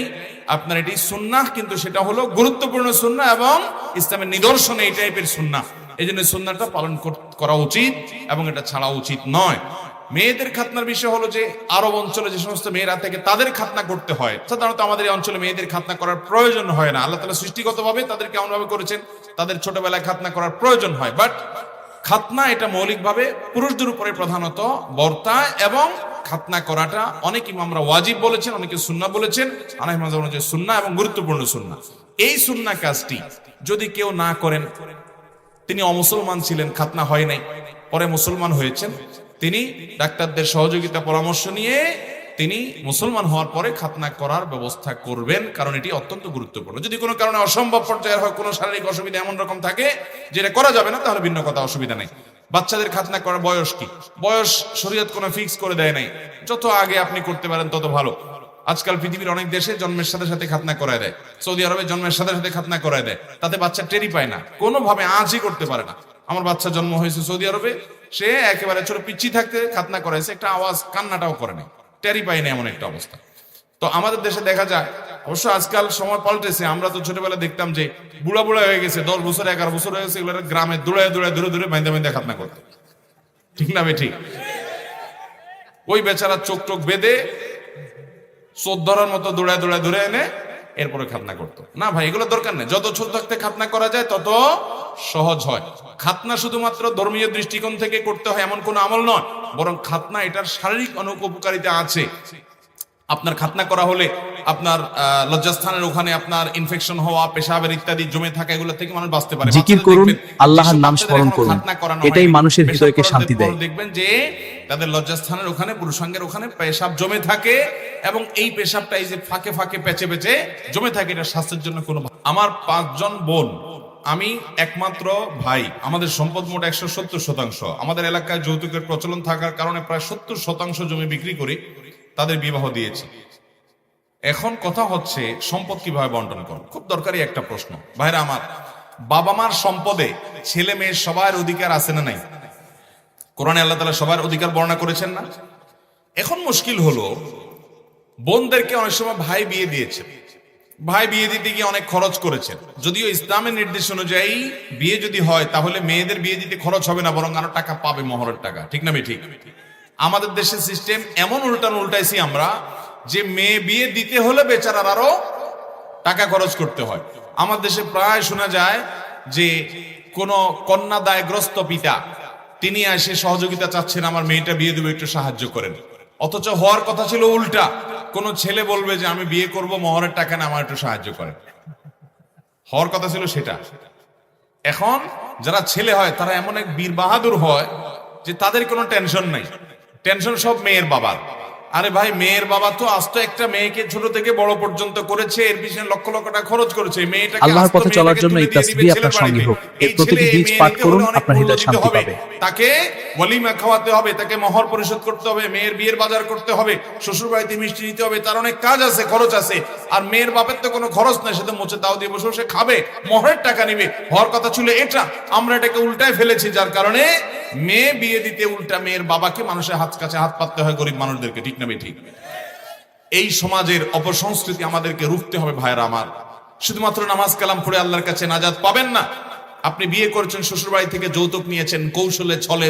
আপনার এটি সুন্নাহ, কিন্তু সেটা হলো গুরুত্বপূর্ণ সুন্নাহ এবং ইসলামের নিদর্শন এই টাইপের সুন্নাহ। এই জন্য সুন্নাহটা পালন করা উচিত এবং এটা ছাড়া উচিত নয়। মেয়েদের খাতনার বিষয় হলো যে আরব অঞ্চলে যে সমস্ত মেয়েরা থেকে তাদের খাতনা করতে হয়, সাধারণত আমাদের এই অঞ্চলে মেয়েদের খাতনা করার প্রয়োজন হয় না। আল্লাহ তাআলা সৃষ্টিগতভাবে তাদেরকে এমনভাবে করেছেন, তাদের ছোটবেলায় খাতনা করার প্রয়োজন হয়। বাট খাতনা এটা মৌলিকভাবে পুরুষদের উপরে প্রধানত বর্তায়, এবং খাতনা করাটা অনেক ইমামরা ওয়াজিব বলেছেন, অনেকে সুন্নাহ বলেছেন। হানাফি মাযহাব অনুযায়ী সুন্নাহ এবং গুরুত্বপূর্ণ সুন্নাহ। এই সুন্নাহ কাজটি যদি কেউ না করেন, তিনি অমুসলমান ছিলেন, খাতনা হয় নাই, পরে মুসলমান হয়েছেন, তিনি ডাক্তারদের সহযোগিতা পরামর্শ নিয়ে তিনি মুসলমান হওয়ার পরে খাতনা করার ব্যবস্থা করবেন, কারণ এটি অত্যন্ত গুরুত্বপূর্ণ। যদি কোনো কারণে অসম্ভব পর্যায়ের হয়, কোনো শারীরিক অসুবিধা এমন রকম থাকে যেটা করা যাবে না, তাহলে ভিন্ন কথা, অসুবিধা নেই। বাচ্চাদের খাতনা করার বয়স কি? বয়স শরীয়ত কোনো ফিক্স করে দেয় নাই, যত আগে আপনি করতে পারেন তত ভালো। আজকাল পৃথিবীর অনেক দেশে জন্মের সাথে সাথে খাতনা করায় দেয়, সৌদি আরবে জন্মের সাথে সাথে খাতনা করায় দেয়, তাতে বাচ্চা টেরি পায় না, কোনোভাবে আঁচই করতে পারে না। আমার বাচ্চা জন্ম হয়েছে সৌদি আরবে, সে একেবারে ছোট পিচ্ছি থাকতে খাতনা করাইছে, একটা আওয়াজ কান্নাটাও করে নাই, টেরি পায় না, এমন একটা অবস্থা। তো আমাদের দেশে দেখা যায়, অবশ্য আজকাল সময় পাল্টেছে। আমরা তো ছোটবেলা দেখতাম যে বুড়া বুড়া হয়ে গেছে, 10 বছর 11 বছর হয়ে গেছে, এগুলো গ্রামে দৌড়ে দৌড়ে ধরে ধরে বাইন্দা বাইন্দা খাতনা করতো, ঠিক না? ঠিক। ওই বেচারা চোখ টোক বেঁধে চোখ ধরার মতো দৌড়ায় দৌড়ায় ধরে এনে এরপরে খাতনা করতো। না ভাই, এগুলো দরকার নেই। যত ছোট থাকতে খাতনা করা যায় তত সহজ হয়। খাতনা শুধুমাত্র ধর্মীয় দৃষ্টিকোণ থেকে করতে হয় এমন কোনো আমল নয়, বরং খাতনা এটার শারীরিক অনেক উপকারিতা আছে। আপনার খাতনা করা হলে আপনার লজ্জাস্থানের ওখানে আপনার ইনফেকশন হওয়া, পেশাবের ইত্যাদি জমে থাকা, এগুলো থেকে মানুষ বাঁচতে পারে। জিকির করুন, আল্লাহর নাম স্মরণ করুন, এটাই মানুষের হৃদয়কে শান্তি দেয়। দেখবেন যে তাদের লজ্জাস্থানের ওখানে, পুরুষাঙ্গের ওখানে পেশাব জমে থাকে, এবং এই পেশাবটা এই যে ফাঁকে ফাঁকে পেঁচে পেঁচে জমে থাকে, এটা স্বাস্থ্যের জন্য কোনো। আমার 5 জন বোন, আমি একমাত্র ভাই। আমাদের সম্পদ মোট 170%। আমাদের এলাকায় যৌতুকের প্রচলন থাকার কারণে প্রায় 70% জমি বিক্রি করে তাদের বিবাহ দিয়েছি। এখন কথা হচ্ছে সম্পদ কিভাবে বন্টন করব? খুব দরকারি একটা প্রশ্ন। ভাইরা আমার, বাবা মার সম্পদে ছেলে মেয়ে সবার অধিকার আছে না নাই? কোরআনে আল্লাহ তাআলা সবার অধিকার বর্ণনা করেছেন না? এখন মুশকিল হলো, বোনদেরকে অনেক সময় ভাই বিয়ে দিয়েছে, ভাই বিয়ে দিতে গিয়ে অনেক খরচ করেছেন। যদিও ইসলামের নির্দেশ অনুযায়ী বিয়ে যদি হয় তাহলে মেয়েদের বিয়ে দিতে খরচ হবে না, বরং আরো টাকা পাবে, মহরের টাকা। ঠিক না ঠিক? আমাদের দেশের সিস্টেম এমন উল্টাইছি আমরা, যে মেয়ে বিয়ে দিতে হলে বেচারার আরো টাকা খরচ করতে হয়। আমার দেশে প্রায় শোনা যায় যে কোন কন্যা দায়গ্রস্ত পিতা তিনি এসে সহযোগিতা চাচ্ছেন, আমার মেয়েটা বিয়ে দেবো, একটু সাহায্য করেন। অথচ হওয়ার কথা ছিল উল্টা, কোন ছেলে বলবে যে আমি বিয়ে করব, মহরের টাকা না, আমার একটু সাহায্য করেন। হওয়ার কথা ছিল সেটা। এখন যারা ছেলে হয় তারা এমন এক বীর বাহাদুর হয় যে তাদের কোনো টেনশন নাই, টেনশন সব মেয়ের বাবার। আরে ভাই, মেয়ের বাবা তো আস্ত একটা মেয়েকে ছোট থেকে বড় পর্যন্ত করেছে, এর পিছনে লক্ষ লক্ষ টাকা খরচ করেছে, মেয়েটাকে আল্লাহর পথে চলার জন্য এই তাসবিহ আপনার সঙ্গী হোক। এর প্রতিটি বীজ পাঠ করুন, আপনার হৃদয় শান্তি পাবে। তাকে ওয়ালিমা খাওয়াতে হবে, তাকে মহর পরিশোধ করতে হবে, মেয়ের বিয়ের বাজার করতে হবে, শ্বশুর বাড়িতে মিষ্টি দিতে হবে, তার অনেক কাজ আছে, খরচ আছে। আর মেয়ের বাপের তো কোনো খরচ নাই, সে তো মুছে তাও দিয়ে বসে বসে খাবে, মহরের টাকা নিবে। হওয়ার কথা ছিল এটা, আমরা এটাকে উল্টায় ফেলেছি, যার কারণে মেয়ে বিয়ে দিতে উল্টা মেয়ের বাবাকে মানুষের হাত কাছে হাত পাততে হয়, গরিব মানুষদেরকে। ঠিক না ঠিক? এই সমাজের অপসংস্কৃতি আমাদেরকে রুখতে হবে ভাইরা আমার। শুধুমাত্র নামাজ কালাম পড়ে আল্লাহর কাছে নাজাত পাবেন না। আপনি বিয়ে করেছেন, শ্বশুর বাড়ি থেকে যৌতুক নিয়েছেন, কৌশলে ছলে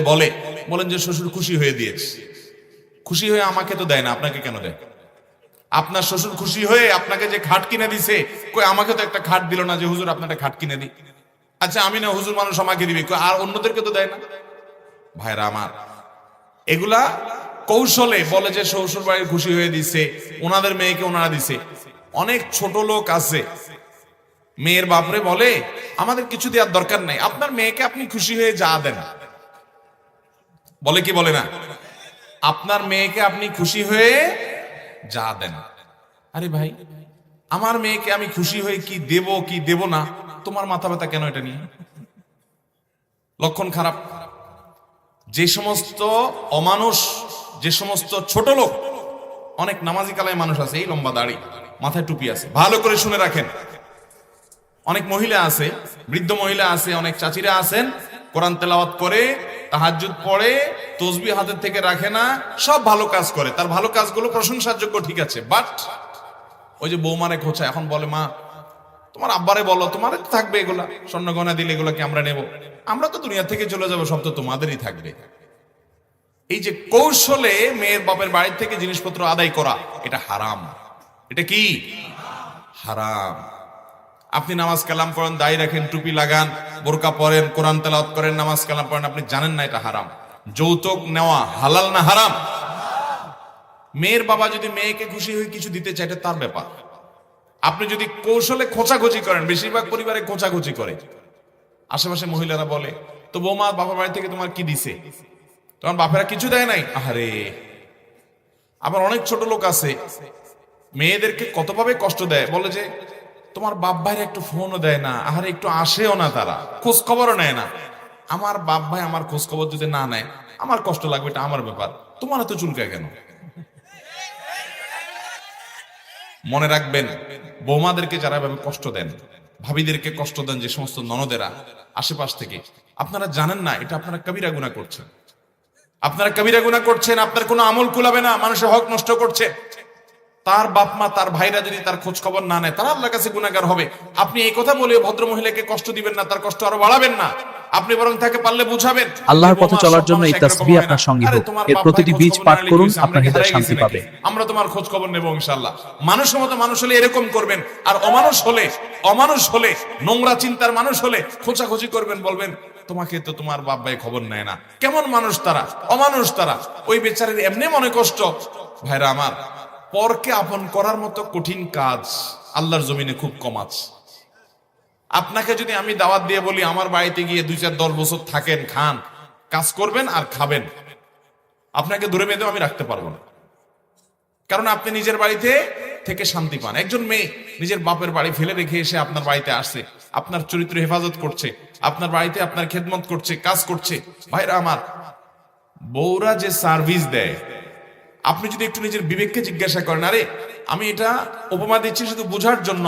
বলেন যে শ্বশুর খুশি হয়ে দিয়েছে। খুশি হয়ে আমাকে তো দেয় না, আপনাকে কেন দেয়? আপনার শ্বশুর খুশি হয়ে আপনাকে যে খাট কিনে দিছে, কই আমাকে তো একটা খাট দিল না যে হুজুর আপনার একটা খাট কিনে দিই। আচ্ছা আমি না, হুজুর মানুষ আমাকে দিবে, আর অন্যদেরকে তো দেয় না। ভাইরা আমার, এগুলা কৌশলে বলে যে শ্বশুর বাড়ি খুশি হয়ে দিছে, ওনাদের মেয়েকে ওনারা দিছে। অনেক ছোট লোক আছে, মেয়ের বাপরে বলে আমাদের কিছু দেওয়ার দরকার নাই, আপনার মেয়েকে আপনি খুশি হয়ে যা দেন। বলে কি বলে না? আপনার মেয়েকে আপনি খুশি হয়ে যা দেন। আরে ভাই, আমার মেয়েকে আমি খুশি হয়ে কি দেব না, তোমার মাথা ব্যথা কেন এটা নিয়ে? লক্ষণ খারাপ। যে সমস্ত অমানুষ, যে সমস্ত ছোট লোক, অনেক নামাজি কালায় মানুষ আছে, এই লম্বা দাড়ি, মাথায় টুপি আছে, ভালো করে শুনে রাখেন। অনেক মহিলা আছে, বৃদ্ধ মহিলা আছে, অনেক চাচিরা আছেন, কোরআন তেলাওয়াত করে, তাহাজ্জুদ পড়ে, তসবিহ হাতের থেকে রাখে না, সব ভালো কাজ করে, তার ভালো কাজগুলো প্রশংসার যোগ্য, ঠিক আছে। বাট ওই যে বৌমারে খোঁচা, এখন বলে মা তোমার আব্বারে বলো, তোমার থাকবে এগুলা, স্বর্ণ গয়না দিলে এগুলা কি আমরা নেব? আমরা তো দুনিয়া থেকে চলে যাবো, সব তো তোমাদেরই থাকবে। এই যে কৌশলে মেয়ের বাপের বাড়ি থেকে জিনিসপত্র আদায় করা, এটা হারাম। এটা কি হারাম। আপনি নামাজ কালাম পড়েন, দাড়ি রাখেন, টুপি লাগান, বোরকা পরেন, কোরআন তেলাওয়াত করেন, নামাজ কালাম পড়েন, আপনি জানেন না এটা হারাম। যৌতুক নেওয়া হালাল না হারাম? মেয়ের বাবা যদি মেয়েকে খুশি হয়ে কিছু দিতে চায়, এটা তার ব্যাপার। আপনি যদি কৌশলে খোঁচাখুচি করেন, বেশিরভাগ পরিবারে খোঁচাখুচি করে, আশেপাশে মহিলারা বলে তো বৌমা বাবার বাড়ি থেকে তোমার কি দিছে? তোমার বাপেরা কিছু দেয় নাই। আরে, আবার অনেক ছোট লোক আছে, মেয়েদেরকে কতভাবে কষ্ট দেয়, বলে যে তোমার বাপ ভাইরা একটু ফোনও দেয় না, আরে একটু আসেও না, তারা খোঁজ খবরও নেয় না। আমার বাপ ভাই আমার খোঁজ খবর যদি না নেয়, আমার কষ্ট লাগবে, এটা আমার ব্যাপার, তোমার এত চুলকায় কেন? মনে রাখবেন, বৌমাদেরকে যারা ভাবে কষ্ট দেন, ভাবিদেরকে কষ্ট দেন, যে সমস্ত ননদেরা আশেপাশ থেকে, আপনারা জানেন না এটা আপনারা কবিরা গুনাহ করছেন। আপনারা কবিরা গুনাহ করছেন, আপনার কোনো আমল কুলাবে না, মানুষের হক নষ্ট করছে। তার বাপ মা, তার ভাইরা যদি তার খোঁজ খবর না নেয়, তারা আল্লাহর কাছে গুনাহগার হবে। আপনি এই কথা বলে ভদ্র মহিলাকে কষ্ট দিবেন না, তার কষ্ট আরো বাড়াবেন না, আপনি বরং তাকে পারলে বুঝাবেন। আল্লাহর পথে চলার জন্য এই তাসবিহ আপনার সঙ্গী হোক। এর প্রতিটি বীজ পাঠ করুন, আপনার হৃদয় শান্তি পাবে। আমরা তোমার খোঁজ খবর নেব ইনশাআল্লাহ। মানুষের মতো মানুষ হলে এরকম করবেন, আর অমানুষ হলে নোংরা চিন্তার মানুষ হলে খোঁচাখুচি করবেন, বলবেন তোমাকে তো তোমার বাপ ভাই খবর নেয় না। কেমন মানুষ তারা? অমানুষ তারা। ওই বেচারের এমনি মনে কষ্ট। ভাইরা আমার, পরকে আপন করার মতো কঠিন কাজ আল্লাহর জমিনে খুব কম আছে। আপনাকে যদি আমি দাওয়াত দিয়ে বলি আমার বাড়িতে গিয়ে 2-4-10 বছর থাকেন, খান, কাজ করবেন আর খাবেন, আপনাকে দূরে বেঁধেও আমি রাখতে পারবো না, কারণ আপনি নিজের বাড়িতে থেকে শান্তি পান। একজন মেয়ে নিজের বাপের বাড়ি ফেলে রেখে এসে আপনার বাড়িতে আসছে, আপনার চরিত্র হেফাজত করছে, আপনার বাড়িতে আপনার খেদমত করছে, কাজ করছে। ভাইরা আমার, বউরা যে সার্ভিস দেয়, আপনি যদি একটু নিজের বিবেককে জিজ্ঞাসা করেন, আরে আমি এটা উপমা দিচ্ছি শুধু বোঝার জন্য,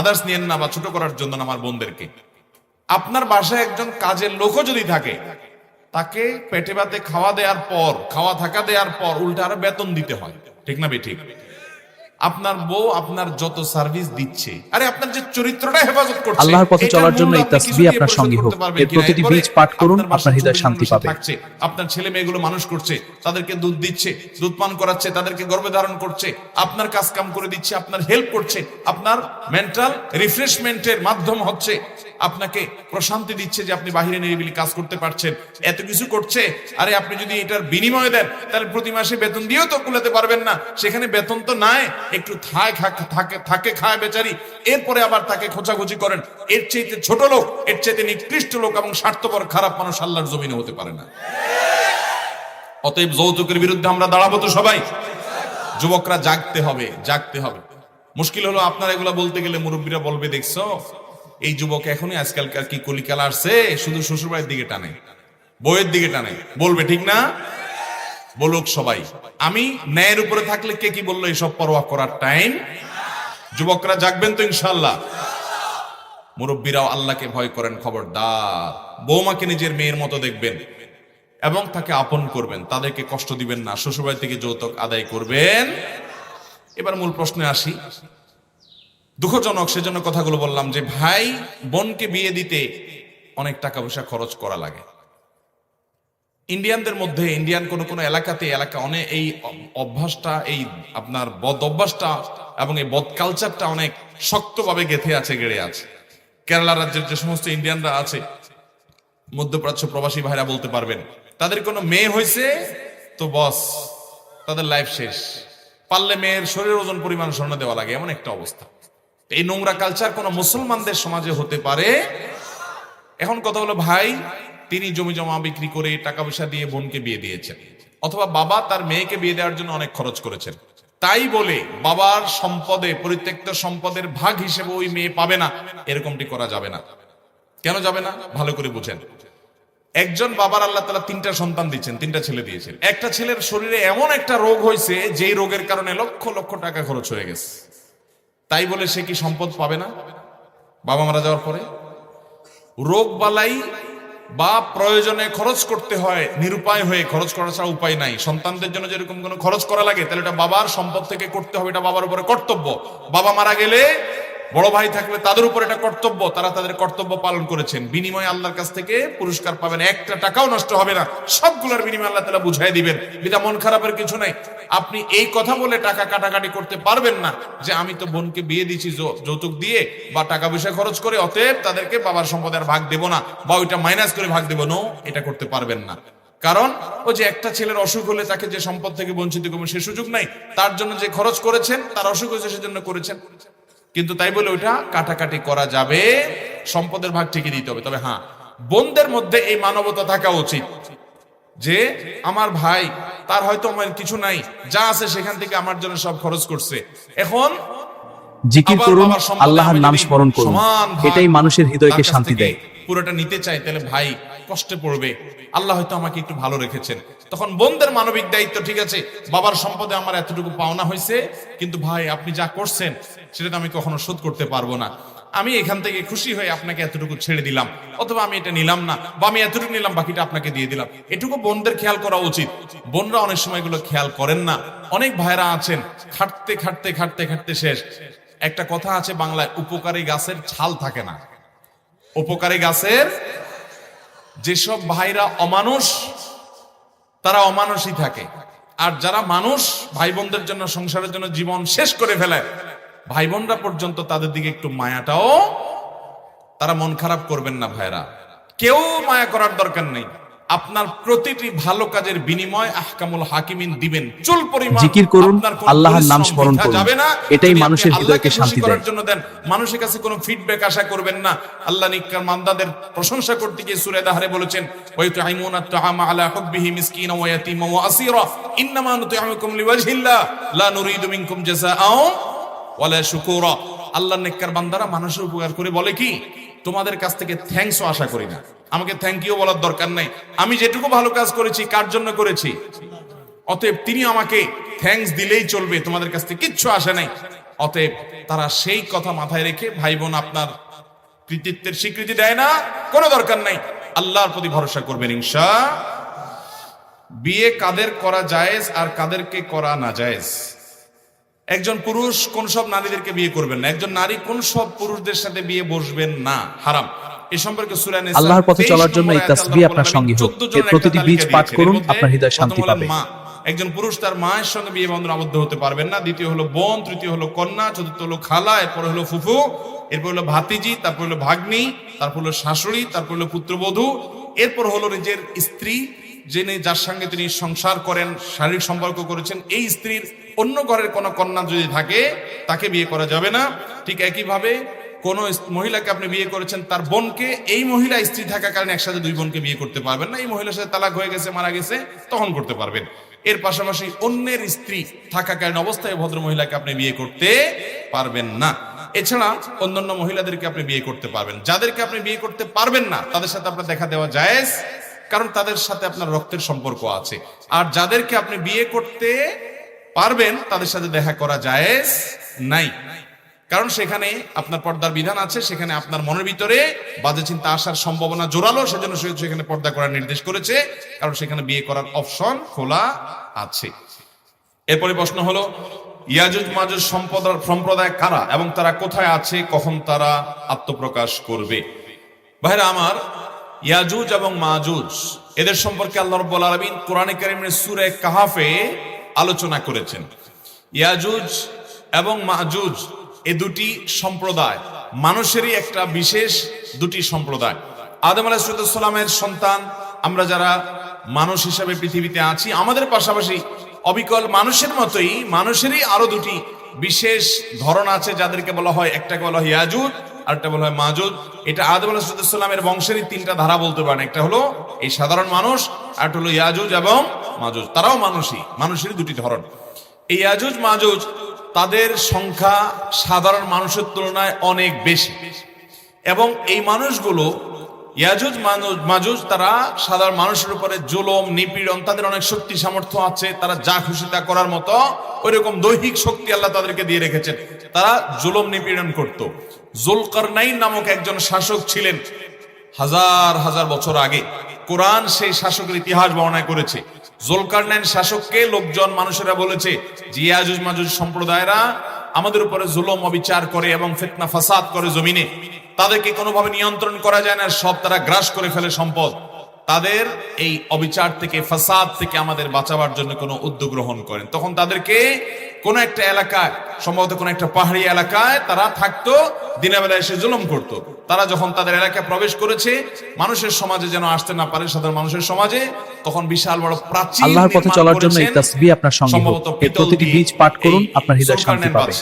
আদার্স নিয়েন না বা ছোট করার জন্য না আমার বোনদেরকে। আপনার বাসায় একজন কাজের লোকও যদি থাকে, তাকে পেটে ভাতে খাওয়া দেওয়ার পর, খাওয়া থাকা দেওয়ার পর উল্টা আরো বেতন দিতে হয়, ঠিক না বেঠিক? আপনার বউ আপনার যত সার্ভিস দিচ্ছে, আরে আপনার যে চরিত্রটা হেফাজত করছে, আল্লাহর পথে এটার চলার জন্য মূল্য এই আপনি কিছু তাসবিহ দিয়ে আপনার পরিশোধ সঙ্গী হোক। করতে পারবেন এর কিনা? প্রতিটি এরপরে বীজ পাঠ করুন, আপনার বাসায় আপনার হৃদয় 24 শান্তি বসে পাবে। থাকছে, আপনার ছেলে মেয়েগুলো মানুষ করছে, তাদেরকে দুধ দিচ্ছে, দুধ পান করাচ্ছে, তাদেরকে গর্ভে ধারণ করছে, আপনার কাজ কাম করে দিচ্ছে, আপনার হেল্প করছে, আপনার মেন্টাল রিফ্রেশমেন্টের মাধ্যম হচ্ছে, আপনাকে প্রশান্তি দিচ্ছে যে আপনি বাহিরে নিরিবিলি কাজ করতে পারছেন, এত কিছু করছে। আরে আপনি যদি এটার বিনিময়ে দেন তাহলে প্রতি মাসে বেতন দিয়েও তো কুলাতে পারবেন না, সেখানে বেতন তো নাই, একটু থাকে খায় বেচারি, এরপরে আবার তাকে খোঁচাখুচি করেন। এর চাইতে ছোট লোক, এর চাইতে নিকৃষ্ট লোক এবং স্বার্থপর খারাপ মানুষ আল্লাহর জমিনে হতে পারে না। অতএব যৌতুকের বিরুদ্ধে আমরা দাঁড়াবো তো সবাই। যুবকরা জাগতে হবে, জাগতে হবে। মুশকিল হলো আপনারা এগুলা বলতে গেলে মুরব্বীরা বলবে, দেখছো এই যুবক এখনই আজকালকার কি কলিকালা আসছে, শুধু শ্বশুরবাড়ির দিকে টানে, বউয়ের দিকে টানে, বলবে ঠিক না? বলুক সবাই। আমি ন্যায়ের উপরে থাকলে কে কি বললো এইসব পরোয়া করার টাইম। যুবকরা জাগবেন তো ইনশাআল্লাহ। মুরব্বীরাও আল্লাহকে ভয় করেন, খবরদার। বৌমাকে নিজের মেয়ের মতো দেখবেন এবং তাকে আপন করবেন, তাদেরকে কষ্ট দিবেন না, শ্বশুরবাড়ি থেকে যৌতুক আদায় করবেন। এবার মূল প্রশ্নে আসি। দুঃখজনক সেজন্য কথাগুলো বললাম যে ভাই বোনকে বিয়ে দিতে অনেক টাকা পয়সা খরচ করা লাগে। ইন্ডিয়ানদের মধ্যে, ইন্ডিয়ান কোন কোন এলাকাতে অনেক এই অভ্যাসটা, এই আপনার বদ অভ্যাসটা এবং এই বদ কালচারটা অনেক শক্তভাবে গেঁথে আছে, গেড়ে আছে। কেরালা রাজ্যের যে সমস্ত ইন্ডিয়ানরা আছে, মধ্যপ্রাচ্য প্রবাসী ভাইরা বলতে পারবেন, তাদের কোনো মেয়ে হয়েছে তো বস, তাদের লাইফ শেষ। পারলে মেয়ের শরীর ওজন পরিমাণ স্বর্ণ দেওয়া লাগে, এমন একটা অবস্থা। এই নোংরা কালচার কোন মুসলমানদের সমাজে হতে পারে? এখন কথা হলো, ভাই তিনি জমি জমা বিক্রি করে টাকা পয়সা দিয়ে বোনকে বিয়ে দিয়েছেন, অথবা বাবা তার মেয়েকে বিয়ে দেওয়ার জন্য অনেক খরচ করেছেন, তাই বলে বাবার সম্পদে, পরিত্যক্ত সম্পদের ভাগ হিসেবে ওই মেয়ে পাবে না, এরকমটি করা যাবে না। কেন যাবে না? ভালো করে বুঝেন। একজন বাবার আল্লাহ তাআলা 3টা সন্তান দিচ্ছেন, 3টা ছেলে দিয়েছেন। একটা ছেলের শরীরে এমন একটা রোগ হয়েছে, যেই রোগের কারণে লক্ষ লক্ষ টাকা খরচ হয়ে গেছে, তাই বলে সে কি সম্পদ পাবে না বাবা মারা যাওয়ার পরে? রোগ বালাই বা প্রয়োজনে খরচ করতে হয়, নিরুপায় হয়ে খরচ করা ছাড়া উপায় নাই। সন্তানদের জন্য যেরকম কোনো খরচ করা লাগে, তাহলে এটা বাবার সম্পদ থেকে করতে হবে, এটা বাবার উপরে কর্তব্য। বাবা মারা গেলে বড় ভাই থাকলে তাদের উপর এটা কর্তব্য, তারা তাদের কর্তব্য পালন করেছেন, বিনিময়ে আল্লাহর কাছ থেকে পুরস্কার পাবেন, একটা টাকাও নষ্ট হবে না, সবগুলোর বিনিময়ে আল্লাহ তাআলা বুঝাই দিবেন। বিনা মন খারাপের কিছু নাই। আপনি এই কথা বলে টাকা কাটাকাটি করতে পারবেন না যে আমি তো বোনকে বিয়ে দিয়েছি যৌতুক দিয়ে বা টাকা পয়সা খরচ করে, অতএব তাদেরকে বাবার সম্পদের ভাগ দেব না বা ওইটা মাইনাস করে ভাগ দেব। নো, এটা করতে পারবেন না। কারণ ওই যে একটা ছেলের অসুখ হলে তাকে যে সম্পদ থেকে বঞ্চিত করবেন সে সুযোগ নাই, তার জন্য যে খরচ করেছেন, তার অসুখ হয়েছে সেজন্য করেছেন। কিন্তু তাই বলে ওইটা কাটাকাটি করা যাবে, সম্পদের ভাগ ঠিকই দিতে হবে। তবে হ্যাঁ, বোনদের মধ্যে এই মানবতা থাকা উচিত যে আমার ভাই, তার হয়তো আমার কিছু নাই, যা আছে সেখান থেকে আমার জন্য সব খরচ করছে, এখন জিকির করুন, আল্লাহর নাম স্মরণ করুন, এটাই মানুষের হৃদয়কে শান্তি দেয়। পুরোটা নিতে চাই, তাহলে ভাই কষ্টে পড়বে। আল্লাহ হয়তো আমাকে একটু ভালো রেখেছেন, তখন বোনদের মানবিক দায়িত্ব, ঠিক আছে বাবার সম্পদে আমার এতটুকু পাওনা হয়েছে, কিন্তু ভাই আপনি যা করছেন সেটা তো আমি কখনো শোধ করতে পারবো না, আমি এখান থেকে খুশি হয়ে আপনাকে এতটুকু ছেড়ে দিলাম, অথবা আমি এটা নিলাম না, বা আমি এতটুকু নিলাম, বাকিটা আপনাকে দিয়ে দিলাম। এটুকু বোনদের খেয়াল করা উচিত। বোনরা অনেক সময় এগুলো খেয়াল করেন না। অনেক ভাইরা আছেন খাটতে খাটতে খাটতে খাটতে শেষ। একটা কথা আছে বাংলায়, উপকারী গাছের ছাল থাকে না। উপকারী গাছের, যেসব ভাইরা অমানুষ তারা অমানুষই থাকে, আর যারা মানুষ ভাই বোনদের জন্য, সংসারের জন্য জীবন শেষ করে ফেলে, ভাই বোনরা পর্যন্ত তাদের দিকে একটু মায়াটাও, তারা মন খারাপ করবেন না ভাইরা, কেউ মায়া করার দরকার নেই। আপনার প্রতিটি ভালো কাজের বিনিময় আহকামুল হাকিমিন দিবেন। চুল পরিমাণ জিকির করুন, আপনার কোনো আল্লাহর নাম পরিশ্রম স্মরণ বৃথা করুন, যাবে না। এটাই যদি মানুষের আপনি হৃদয়কে আল্লাহকে শান্তি খুশি করার দেয়। জন্য দেন, মানুষের কাছে কোনো ফিডব্যাক আশা করবেন না। আল্লাহ নিকার মান্দাদের প্রশংসা করতে গিয়ে সূরা দাহরে বলেছেন, ওয়ায়ুতঈমুনা আত-তাআমা আলা হুব্বিহি মিসকিনা ওয়া ইয়াতীমা ওয়া আসীরা ইন্নামা নুতঈমুকুম লিওয়াজহিল্লাহ লা নুরিদু মিনকুম জাযাআও ওয়ালা শুকুরা। আল্লাহর নেককার বান্দারা মানুষের উপকার করে বলে কি, তোমাদের কাছ থেকে থ্যাঙ্কসও আশা করি না, আমাকে থ্যাংক ইউ বলার দরকার নাই, আমি যেটুকু ভালো কাজ করেছি কার জন্য করেছি, অতএব তিনি আমাকে থ্যাঙ্কস দিলেই চলবে, তোমাদের কাছ থেকে কিচ্ছু আসে নাই। অতএব তারা সেই কথা মাথায় রেখে, ভাই বোন আপনার কৃতিত্বের স্বীকৃতি দেয় না, কোনো দরকার নাই, আল্লাহর প্রতি ভরসা করবেন বিয়ে কাদের করা জায়েজ আর কাদেরকে করা না জায়েজ? একজন পুরুষ কোন সব নারীদেরকে বিয়ে করবেন না, একজন নারী কোন সব পুরুষদের সাথে বিয়ে বসবেন না, হারাম। এই সম্পর্কে সূরা নিসা আল্লাহর পথে চলার জন্য এই তাসবিহ আপনার সঙ্গী হোক। এর প্রতিটি বীজ পাঠ করুন, আপনার হৃদয় শান্তি পাবে। একজন পুরুষ তার মায়ের সঙ্গে বিয়ে বন্ধন আবদ্ধ হতে পারবেন না। দ্বিতীয় হলো বোন, তৃতীয় হলো কন্যা, চতুর্থ হলো খালা, এরপর হলো ফুফু, এরপর হলো ভাতিজি, তারপর হলো ভাগ্নি, তারপর হলো শাশুড়ি, তারপর হলো পুত্রবধূ, এরপর হলো নিজের স্ত্রী, যিনি যার সঙ্গে তিনি সংসার করেন, শারীরিক সম্পর্ক করেছেন। এই স্ত্রীর অন্য ঘরের কোনো কন্যা যদি থাকে তাকে বিয়ে করা যাবে না। ঠিক একইভাবে কোন মহিলাকে আপনি বিয়ে করেছেন, তার বোনকে এই মহিলা স্ত্রী থাকাকালীন একসাথে দুই বোনকে বিয়ে করতে পারবেন না। এই মহিলার সাথে তালাক হয়ে গেছে, মারা গেছে, তখন করতে পারবেন। এর পাশাপাশি অন্যের স্ত্রী থাকাকালীন অবস্থায় ভদ্র মহিলাকে আপনি বিয়ে করতে পারবেন না। এছাড়া অন্যান্য মহিলাদেরকে আপনি বিয়ে করতে পারবেন। যাদেরকে আপনি বিয়ে করতে পারবেন না তাদের সাথে আপনার দেখা দেওয়া জায়েজ, কারণ তাদের সাথে আপনার রক্তের সম্পর্ক আছে। আর যাদেরকে আপনি বিয়ে করতে পারবেন তাদের সাথে দেখা করা জায়েজ নাই, কারণ সেখানে আপনার পর্দার বিধান আছে, সেখানে আপনার মনের ভিতরে বাজে চিন্তা আসার সম্ভাবনা জোরালো, সেজন্য সেখানে পর্দা করার নির্দেশ করেছে, কারণ সেখানে বিয়ে করার অপশন খোলা আছে। এরপরে প্রশ্ন হলো, ইয়াজুজ মাজুজ সম্প্রদায় কারা এবং তারা কোথায় আছে, কখন তারা আত্মপ্রকাশ করবে? ভাইরা আমার, ইয়াজুজ এবং মাজুজ এদের সম্পর্কে আল্লাহ রাব্বুল আলামিন কোরআনে কারীমের সূরা কাহাফে আলোচনা করেছেন। ইয়াজুজ এবং মাজুজ এই দুটি সম্প্রদায় মানুষেরই একটা বিশেষ দুটি সম্প্রদায়। আদম আলাইহিস সালামের সন্তান আমরা যারা মানুষ হিসাবে পৃথিবীতে আছি, আমাদের পাশাপাশি অবিকল মানুষের মতোই মানুষেরই আরো দুটি বিশেষ ধরন আছে, যাদেরকে বলা হয়, একটাকে বলা হয় ইয়াজুজ আর একটা বলা হয় মাজুজ। এটা আদম আলাইহিস সালামের বংশেরই তিনটা ধারা বলতে পারেন। একটা হলো এই সাধারণ মানুষ, আর একটা হলো ইয়াজুজ এবং মাজুজ। তারাও মানুষেরই দুটি ধরন। এই ইয়াজুজ মাজুজ তাদের সংখ্যা সাধারণ মানুষের তুলনায় অনেক বেশি, এবং এই মানুষগুলো ইয়াজুজ মাজুজ তারা সাধারণ মানুষের উপরে জুলুম নিপীড়ন, তাদের অনেক শক্তি সামর্থ্য আছে, তারা যা খুশি তা করার মতো ওইরকম দৈহিক শক্তি আল্লাহ তাদেরকে দিয়ে রেখেছেন। তারা জুলুম নিপীড়ন করত। যুলকারনাইন নামক একজন শাসক ছিলেন হাজার হাজার বছর আগে। কোরআন সেই শাসকের ইতিহাস বর্ণনা করেছে। যুলকারনাইন শাসককে লোকজন মানুষেরা বলেছে যে ইয়াজুজ মাজুজ সম্প্রদায়রা আমাদের উপরে জুলুম অবিচার করে এবং ফিতনা ফাসাদ করে জমিনে, তাদেরকে কোনোভাবে নিয়ন্ত্রণ করা যায় না, সব তারা গ্রাস করে ফেলে সম্পদ। তাদের এই অবিচার থেকে, ফাসাদ থেকে আমাদের বাঁচাবার জন্য কোনো উদ্যোগ গ্রহণ করেন। তখন তাদেরকে কোন একটা এলাকায়, সম্ভবত কোন একটা পাহাড়ি এলাকায় তারা থাকতো, দিনের বেলা এসে জুলুম করত। তারা যখন তাদের এলাকায় প্রবেশ করেছে, মানুষের সমাজে যেন আসতে না পারে, সাধারণ মানুষের সমাজে, তখন বিশাল বড় প্রাচীর আল্লাহর পথে চলার জন্য এই তাসবিহ আপনার সঙ্গে হোক। এর প্রতিটি বীজ পাঠ করুন, আপনার হৃদয় শান্তি পাবে।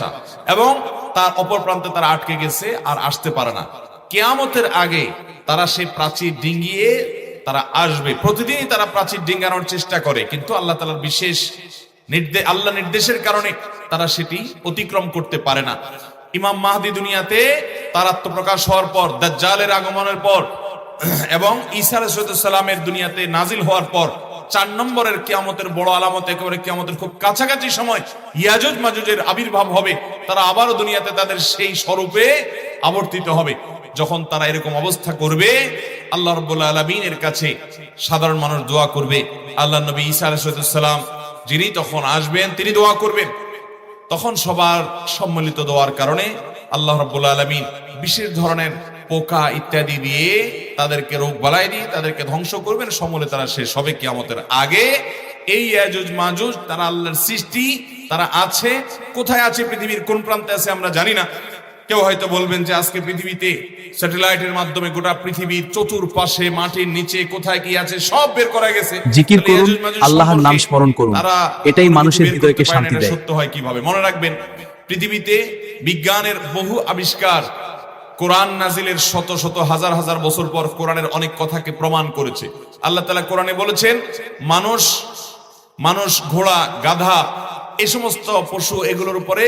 এবং তার অপর প্রান্তে তারা আটকে গেছে, আর আসতে পারে না। কিয়ামতের আগে তারা সেই প্রাচীর ডিঙ্গিয়ে তারা আসবে। প্রতিদিনই তারা প্রাচীর ডিঙ্গানোর চেষ্টা করে, কিন্তু আল্লাহ তাআলার বিশেষ আল্লাহ নির্দেশের কারণে তারা সেটি অতিক্রম করতে পারে না। ইমাম মাহদি দুনিয়াতে তার আত্মপ্রকাশ হওয়ার পর, দাজ্জালের আগমনের পর এবং ঈসা আলাইহিস সালামের দুনিয়াতে নাজিল হওয়ার পর 4 নম্বরের কিয়ামতের বড় আলামত, একেবারে কিয়ামতের খুব কাছাকাছি সময় ইয়াজুজ মাজুজের আবির্ভাব হবে। তারা আবারও দুনিয়াতে তাদের সেই স্বরূপে আবর্তিত হবে। যখন তারা এরকম অবস্থা করবে, আল্লাহ রাব্বুল আলামিনের কাছে সাধারণ মানুষ দোয়া করবে। আল্লাহ নবী ঈসা আলাইহিস সালাম যিনি তখন আসবেন, তিনি দোয়া করবেন। তখন সবার সম্মিলিত দোয়ার কারণে আল্লাহ রাব্বুল আলামিন বিশেষ ধরনের পোকা ইত্যাদি দিয়ে তাদেরকে রোগ বালাই দিয়ে তাদেরকে ধ্বংস করবেন। সমূলে তারা শেষ হবে কিয়ামতের আগে। এই ইয়াজুজ মাজুজ তারা আল্লাহর সৃষ্টি, তারা আছে। কোথায় আছে, পৃথিবীর কোন প্রান্তে আছে আমরা জানি না। কেউ হয়তো বলবেন যে আজকে পৃথিবীতে স্যাটেলাইটের মাধ্যমে গোটা পৃথিবীর চতুর্পাশে, মাটির নিচে কোথায় কি আছে সব বের করা গেছে। জিকির করুন, আল্লাহর নাম স্মরণ করুন, এটাই মানুষের হৃদয়কে শান্তি দেয়। সত্য হয় কিভাবে মনে রাখবেন, পৃথিবীতে বিজ্ঞানের বহু আবিষ্কার কোরআন নাজিলের শত শত হাজার হাজার বছর পর কোরআনের অনেক কথাকে প্রমাণ করেছে। আল্লাহ তাআলা কোরআনে বলেছেন, মানুষ ঘোড়া, গাধা, এই সমস্ত পশু, এগুলোর উপরে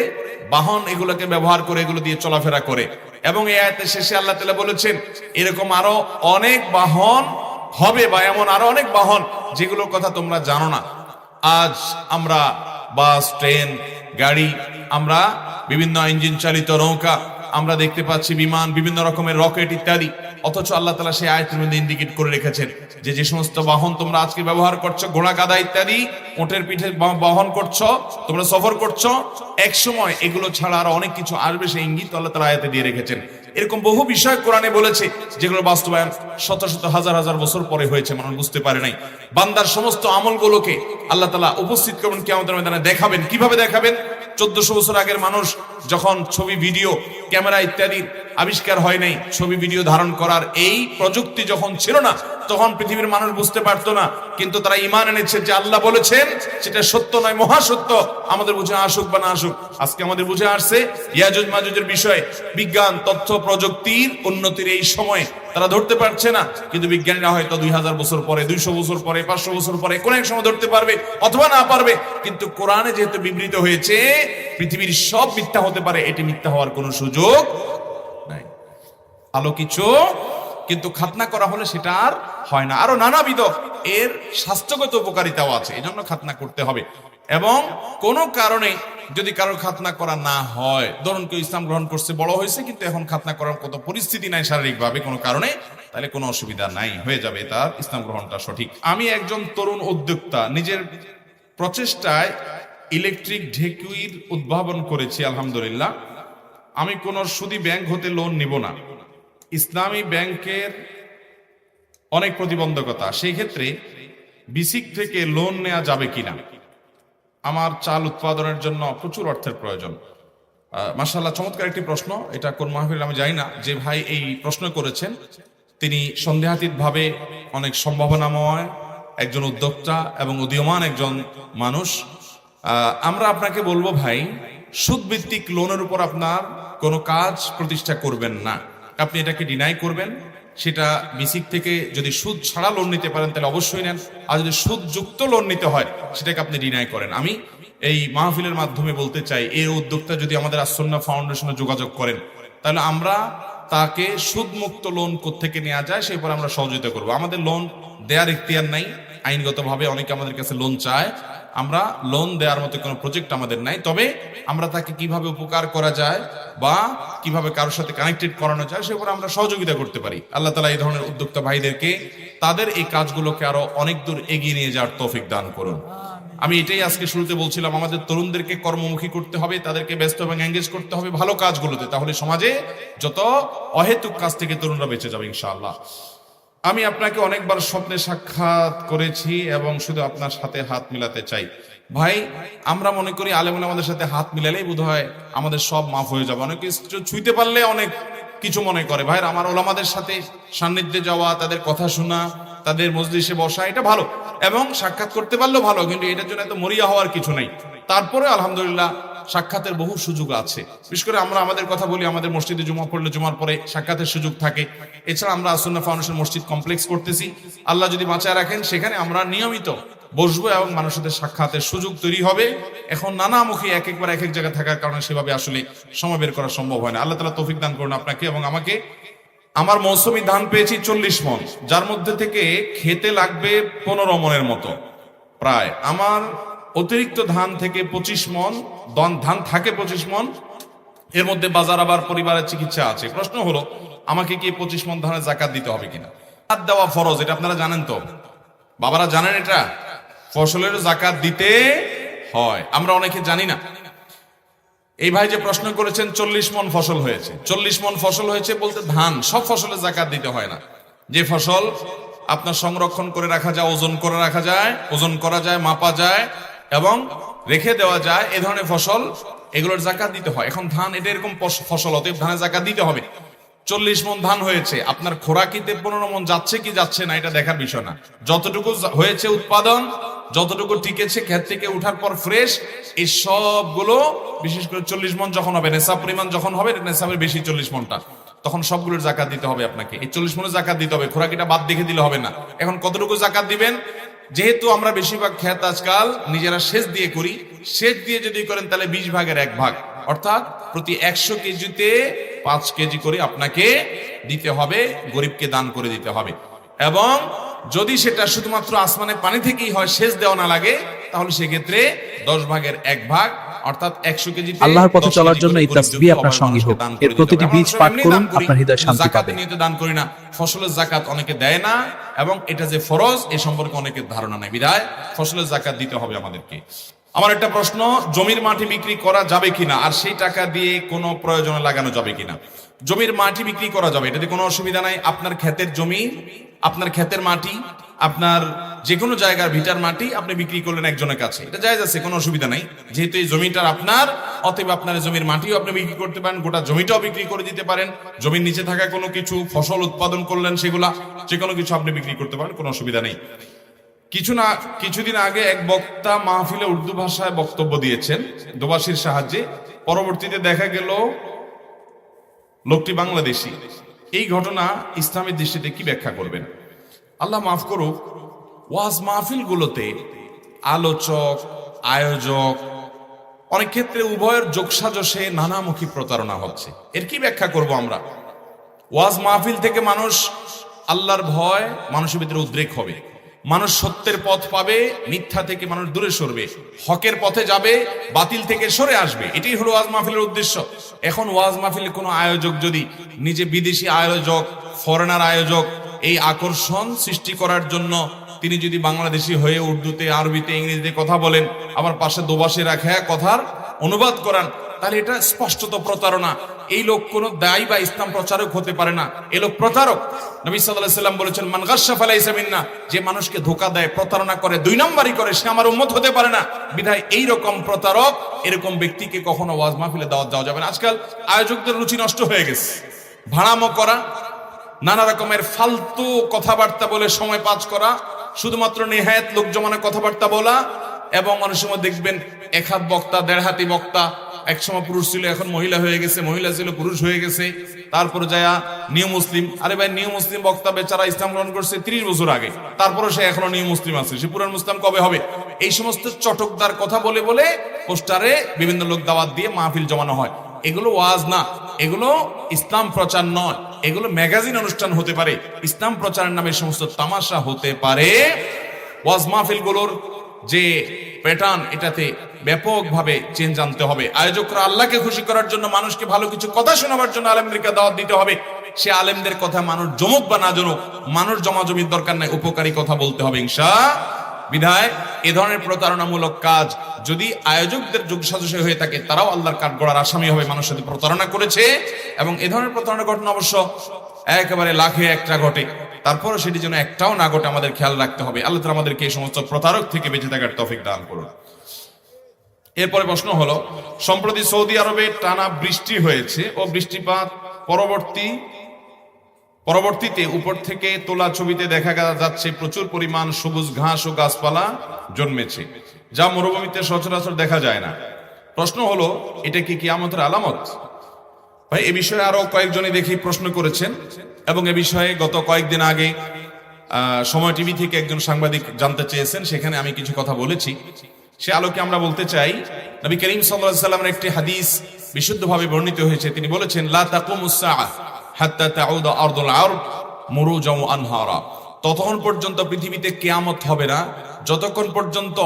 বাহন, এগুলোকে ব্যবহার করে, এগুলো দিয়ে চলাফেরা করে। এবং এই আয়াতের শেষে আল্লাহ তাআলা বলেছেন, এরকম আরো অনেক বাহন হবে, বা এমন আরো অনেক বাহন যেগুলোর কথা তোমরা জানো না। আজ আমরা বাস, ট্রেন, গাড়ি, আমরা বিভিন্ন ইঞ্জিন চালিত নৌকা, আমরা দেখতে পাচ্ছি বিমান, বিভিন্ন রকমের রকেট ইত্যাদি, অথচ আল্লাহ তাআলা সেই আয়াতের মধ্যে ইন্ডিকেট করে রেখেছেন যে যে সমস্ত বাহন তোমরা আজকে ব্যবহার করছো, ঘোড়া গাধা ইত্যাদি ওটের পিঠে বহন করছো, তোমরা সফর করছো, এক সময় এগুলো ছাড়া আরো অনেক কিছু আসবে, সেই ইঙ্গিত আল্লাহ তাআলা আয়াতে দিয়ে রেখেছেন। এরকম বহু বিষয় কোরআনে বলেছে যেগুলো বাস্তবায়ন শত শত হাজার হাজার বছর পরে হয়েছে, মানুষ বুঝতে পারে নাই। বান্দার সমস্ত আমলগুলোকে আল্লাহ তাআলা উপস্থিত করবেন কিয়ামতের ময়দানে, দেখাবেন। কিভাবে দেখাবেন? 1400 বছর আগের মানুষ যখন ছবি, ভিডিও, ক্যামেরা ইত্যাদি আবিষ্কার হয় নাই, ছবি ভিডিও ধারণ করার এই প্রযুক্তি যখন ছিল না, তখন পৃথিবীর মানুষ বুঝতে পারতো না, কিন্তু তারা ঈমান এনেছে যে আল্লাহ বলেছেন সেটা সত্য নয়, মহাসত্য। আমাদের বুঝে আসুক বা না আসুক, আজকে আমাদের বুঝে আসছে ইয়াজুজ মাজুজের বিষয়ে। বিজ্ঞান, তথ্য প্রযুক্তির উন্নতির এই সময়ে তারা ধরতে পারছে না, কিন্তু বিজ্ঞানীরা হয়তো 2000 বছর পরে, 200 বছর পরে, 500 বছর পরে কোন এক সময় ধরতে পারবে অথবা না পারবে। কিন্তু কোরআনে যেহেতু বিবৃত হয়েছে পৃথিবীর সব মিথ্যা হতে পারে, এটি মিথ্যা হওয়ার কোনো সুযোগ নাই। ভালো কিছু কিন্তু খাতনা করা হলে সেটা আর হয় না। আরো নানাবিধ এর স্বাস্থ্যগত উপকারিতাও আছে, এজন্য খাতনা করতে হবে। এবং কোন কারণে যদি কারোর খাতনা করা না হয়, ধরুন কেউ ইসলাম গ্রহণ করছে, বড় হয়েছে, কিন্তু এখন খাতনা করার কত পরিস্থিতি নাই শারীরিকভাবে কোনো কারণে, তাহলে কোনো অসুবিধা নাই, হয়ে যাবে তার ইসলাম গ্রহণটা সঠিক। আমি একজন তরুণ উদ্যোক্তা, নিজের প্রচেষ্টায় ইলেকট্রিক ঢেকুইর উদ্ভাবন করেছি, আলহামদুলিল্লাহ। আমি কোন সুদী ব্যাংক হতে লোন নিব না। ইসলামী ব্যাংকের অনেক প্রতিবন্ধকতা, সেই ক্ষেত্রে বিসিক থেকে লোন নেওয়া যাবে কিনা? আমার চাল উৎপাদনের জন্য প্রচুর অর্থের প্রয়োজন। মাশাআল্লাহ, চমৎকার একটি প্রশ্ন। এটা কোন মাহফিল আমি জানি না, যে ভাই এই প্রশ্ন করেছেন তিনি সন্দেহাতীত ভাবে অনেক সম্ভাবনাময় একজন উদ্যোক্তা এবং উদীয়মান একজন মানুষ। আমরা আপনাকে বলবো ভাই, সুদভিত্তিক লোনের উপর আপনার কোনো কাজ প্রতিষ্ঠা করবেন না। আপনি এটাকে ডিনাই করবেন। সেটা বিসিক থেকে যদি সুদ ছাড়া লোন নিতে পারেন তাহলে অবশ্যই নেন, আর যদি সুদ যুক্ত লোন নিতে হয় সেটাকে আপনি ডিনাই করেন। আমি এই মাহফিলের মাধ্যমে বলতে চাই, এই উদ্যোক্তা যদি আমাদের আসন্না ফাউন্ডেশনে যোগাযোগ করেন তাহলে আমরা তাকে সুদমুক্ত লোন কোত্থেকে নেওয়া যায় সেই উপর আমরা সহযোগিতা করব। আমাদের লোন দেওয়ার ইখতিয়ার নাই, আইনগতভাবে অনেকে আমাদের কাছে লোন চায়, আমরা লোন দেওয়ার মতো কোনো প্রজেক্ট আমাদের নাই। তবে আমরা তাকে কিভাবে উপকার করা যায় বা কিভাবে কারোর সাথে কানেক্টেড করানো যায় সে উপর আমরা সহযোগিতা করতে পারি। আল্লাহ তাআলা এই ধরনের উদ্যোক্তা ভাইদেরকে তাদের এই কাজগুলোকে আরো অনেক দূর এগিয়ে নিয়ে যাওয়ার তৌফিক দান করুন। আমি এটাই আজকে শুরুতে বলছিলাম, আমাদের তরুণদেরকে কর্মমুখী করতে হবে, তাদেরকে ব্যস্ত এবং এঙ্গেজ করতে হবে ভালো কাজগুলোতে, তাহলে সমাজে যত অহেতুক কাজ থেকে তরুণরা বেঁচে যাবে ইনশাআল্লাহ। আমি আপনাকে অনেকবার স্বপ্নে সাক্ষাৎ করেছি এবং শুধু আপনার সাথে হাত মিলাতে চাই। ভাই, আমরা মনে করি আলেমুল আমাদের সাথে হাত মিলালেই বোধহয় আমাদের সব মাফ হয়ে যাবে। অনেক কিছু ছুঁইতে পারলে অনেক কিছু মনে করে। ভাই, আমার ওলামাদের সাথে সান্নিধ্যে যাওয়া, তাদের কথা শোনা, তাদের মজলিসে বসা, এটা ভালো, এবং সাক্ষাৎ করতে পারলেও ভালো, কিন্তু এটার জন্য এত মরিয়া হওয়ার কিছু নেই। তারপরে আলহামদুলিল্লাহ সাক্ষাতের বহু সুযোগ আছে। বিশেষ করে আমরা আমাদের কথা বলি, আমাদের মসজিদে জুমা পড়লে জুমার পরে সাক্ষাতের সুযোগ থাকে। এছাড়া আমরা আসন্না ফাউন্ডেশন মসজিদ কমপ্লেক্স করতেছি, আল্লাহ যদি বাঁচায় রাখেন সেখানে আমরা নিয়মিত বসবো এবং মানুষের সাথে সাক্ষাতের সুযোগ তৈরি হবে। এখন নানামুখী এক একবার এক এক জায়গায় থাকার কারণে সেভাবে আসলে সময় বের করা সম্ভব হয় না। আল্লাহ তাআলা তৌফিক দান করুন আপনাকে এবং আমাকে। আমার মৌসুমী ধান পেয়েছি 40 মণ, যার মধ্যে থেকে খেতে লাগবে 15 মণের মতো প্রায়। আমার অতিরিক্ত ধান থেকে 25 মণ, ধান থাকে 25 মণ, এর মধ্যে বাজার আবার পরিবারের চিকিৎসা আছে। প্রশ্ন হলো, আমাকে কি 25 মণ ধানের জাকাত দিতে হবে কিনা? জাকাত দেওয়া ফরজ, এটা আপনারা জানেন তো? বাবারা জানেন এটা? ফসলের জাকাত দিতে হয়, আমরা অনেকে জানি না। এই ভাই যে প্রশ্ন করেছেন 40 মণ ফসল হয়েছে, 40 মণ ফসল হয়েছে বলতে ধান, সব ফসলের জাকাত দিতে হয় না। যে ফসল আপনার সংরক্ষণ করে রাখা যায়, ওজন করে রাখা যায়, ওজন করা যায়, মাপা যায় এবং রেখে দেওয়া যায়, এ ধরনের ফসল, এগুলোর জাকাত দিতে হয়। এখন ধান এটা এরকম ফসল, অতএব ধানের জাকাত দিতে হবে। 40 মণ ধান হয়েছে, আপনার খোরাকিতে 15 মণ যাচ্ছে কি যাচ্ছে না এটা দেখার বিষয় না। যতটুকু হয়েছে উৎপাদন, যতটুকু টিকেছে ক্ষেত থেকে উঠার পর ফ্রেশ, এই সবগুলো, বিশেষ করে 40 মণ যখন হবে, নেশাব পরিমাণ যখন হবে, নেশাবের বেশি 40 মণটা, তখন সবগুলোর জাকাত দিতে হবে আপনাকে। এই 40 মণের জাকাত দিতে হবে, খোরাকিটা বাদ দেখে দিলে হবে না। এখন কতটুকু জাকাত দিবেন? যেহেতু আমরা বেশিরভাগ ক্ষেত আজকাল নিজেরা সেচ দিয়ে করি, সেচ দিয়ে যদি করেন তাহলে 20 ভাগের 1 ভাগ, অর্থাৎ প্রতি 100 কেজিতে 5 কেজি করে আপনাকে দিতে হবে, গরিবকে দান করে দিতে হবে। এবং যদি সেটা শুধুমাত্র আসমানের পানি থেকেই হয়, সেচ দেওয়া না লাগে, তাহলে সেক্ষেত্রে 10 ভাগের 1 ভাগ অর্থাৎ 100 কেজি আল্লাহর পথে চলার জন্য এই তাসবিহ আপনার সঙ্গী হোক। এর প্রতিটি বীজ পাঠ করুন, আপনার হৃদয় শান্তি যাকাত পাবে। নিয়ে দান করি না, ফসলের যাকাত অনেকে দেয় না, এবং এটা যে ফরজ এই সম্পর্কে অনেকের ধারণা নেই, বিধায় ফসলের যাকাত দিতে হবে আমাদেরকে। আমার একটা প্রশ্ন, জমির মাটি বিক্রি করা যাবে কিনা, আর সেই টাকা দিয়ে কোনো প্রয়োজনে লাগানো যাবে কিনা? জমির মাটি বিক্রি করা যাবে, এটাতে কোনো অসুবিধা নাই। আপনার ক্ষেতের জমি, আপনার ক্ষেতের মাটি, আপনার যে কোনো জায়গার ভিটার মাটি আপনি বিক্রি করলেন একজনের কাছে, এটা জায়েজ আছে, কোনো অসুবিধা নাই। যেহেতু এই জমিটা আপনার, অতএব আপনার জমির মাটিও আপনি বিক্রি করতে পারেন, গোটা জমিটাও বিক্রি করে দিতে পারেন। জমির নিচে থাকা কোনো কিছু ফসল উৎপাদন করলেন, সেগুলা যে কোনো কিছু আপনি বিক্রি করতে পারেন, কোনো অসুবিধা নেই। কিছুদিন আগে এক বক্তা মাহফিলে উর্দু ভাষায় বক্তব্য দিয়েছেন দোভাষীর সাহায্যে, পরবর্তীতে দেখা গেল লোকটি বাংলাদেশী। এই ঘটনা ইসলামের দৃষ্টিতে কি ব্যাখ্যা করবেন? আল্লাহ মাফ করুক, ওয়াজ মাহফিল গুলোতে আলোচক, আয়োজক, অনেক ক্ষেত্রে উভয়ের যোগসাজশে নানামুখী প্রতারণা হচ্ছে। এর কি ব্যাখ্যা করব আমরা? ওয়াজ মাহফিল থেকে মানুষ আল্লাহর ভয় মানুষের ভিতরে উদ্রেক হবে, মানুষ সত্যের পথ পাবে, মিথ্যা থেকে মানুষ দূরে সরবে, হকের পথে যাবে, বাতিল থেকে সরে আসবে। এটাই হলো ওয়াজ মাহফিলের উদ্দেশ্য। এখন ওয়াজ মাহফিলে কোনো আয়োজক যদি নিজে বিদেশি আয়োজক, ফরেনার আয়োজক, এই আকর্ষণ সৃষ্টি করার জন্য তিনি যদি বাংলাদেশি হয়ে উর্দুতে, আরবিতে, ইংরেজিতে কথা বলেন, আবার পাশে দোভাষী রাখা কথার অনুবাদ করান, তাহলে এটা স্পষ্টত প্রতারণা। এই লোক কোনো দায়ী বা ইসলাম প্রচারক হতে পারে না, এই লোক প্রতারক। নবী সাল্লাল্লাহু আলাইহি সাল্লাম বলেছেন, মান গাশশা ফালাইসা মিন্না, যে মানুষকে ধোঁকা দেয়, প্রতারণা করে, দুই নাম্বারই করে, সে আমার উম্মত হতে পারে না। বিধায় এই রকম প্রতারক, এরকম ব্যক্তিকে কখনো ওয়াজ মাহফিলে দাওয়াত দেওয়া যাবে না। আজকাল আয়োজকদের রুচি নষ্ট হয়ে গেছে, ভাড়ামো করা, নানা রকমের ফালতু কথাবার্তা বলে সময় পাস করা, শুধুমাত্র নেহায়েত লোক জমানো কথাবার্তা বলা, এবং অনেক সময় দেখবেন এক হাত বক্তা, দেড় হাতি বক্তা, একসময় পুরুষ ছিল এখন মহিলা হয়ে গেছে, মহিলা ছিল পুরুষ হয়ে গেছে, তারপরে যায় নিউ মুসলিম। আরে ভাই, নিউ মুসলিম বক্তা বেচারা ইসলাম গ্রহণ করছে 30 বছর আগে, তারপরে সে এখনো নিউ মুসলিম আছে, সে পুরান মুসলিম কবে হবে? এই সমস্ত চটকদার কথা বলে বলে পোস্টারে বিভিন্ন লোক দাওয়াত দিয়ে মাহফিল জমানো হয়। এগুলো ওয়াজ না, এগুলো ইসলাম প্রচার নয়, এগুলো ম্যাগাজিন অনুষ্ঠান হতে পারে, ইসলাম প্রচারের নামে সমস্ত তামাশা হতে পারে। ওয়াজ মাহফিল গুলোর যে প্যাটার্ন, এটাতে ব্যাপকভাবে চেঞ্জ আনতে হবে। আয়োজকরা আল্লাহকে খুশি করার জন্য, মানুষকে ভালো কিছু কথা শোনাবার জন্য আলেমদেরকে দাওয়াত দিতে হবে। সে আলেমদের কথা মানুষ জমুক বা না জমুক, মানুষ জমাজমির দরকার নাই, উপকারী কথা বলতে হবে ইনশাআল্লাহ। বিধায় এ ধরনের প্রতারণামূলক কাজ যদি আয়োজকদের যোগসাজশে হয়ে থাকে, তারাও আল্লাহর কাঠগড়ার আসামি হবে, মানুষের সাথে প্রতারণা করেছে। এবং এ ধরনের প্রতারণার ঘটনা অবশ্য একেবারে লাখে একটা ঘটে, তারপরও সেটি যেন একটাও না ঘটে আমাদের খেয়াল রাখতে হবে। আল্লাহ তাআলা আমাদেরকে এই সমস্ত প্রতারক থেকে বেঁচে থাকার তৌফিক দান করুন। এরপরে প্রশ্ন হলো, সম্প্রতি সৌদি আরবে টানা বৃষ্টি হয়েছে ও বৃষ্টিপাত পরবর্তীতে উপর থেকে তোলা ছবিতে দেখা যাচ্ছে প্রচুর পরিমাণ সবুজ ঘাস ও গাছপালা জন্মেছে, যা মরুভূমিতে সচরাচর দেখা যায় না। প্রশ্ন হলো, এটা কি কিয়ামতের আলামত? ভাই, এ বিষয়ে আরো কয়েকজনই দেখি প্রশ্ন করেছেন, এবং এ বিষয়ে গত কয়েকদিন আগে সময় টিভি থেকে একজন সাংবাদিক জানতে চেয়েছেন, সেখানে আমি কিছু কথা বলেছি। সে আলোকে আমরা বলতে চাই, নবী করিম সাল্লাল্লাহু আলাইহি ওয়াসাল্লামের একটি হাদিস বিশুদ্ধভাবে বর্ণিত হয়েছে। তিনি বলেছেন, লা তাকুমুস সাআহ হাত্তা তাউদা আরদুল আরব মুরুজাম ওয়া আনহারা। ততক্ষণ পর্যন্ত পৃথিবীতে কিয়ামত হবে না যতক্ষণ পর্যন্ত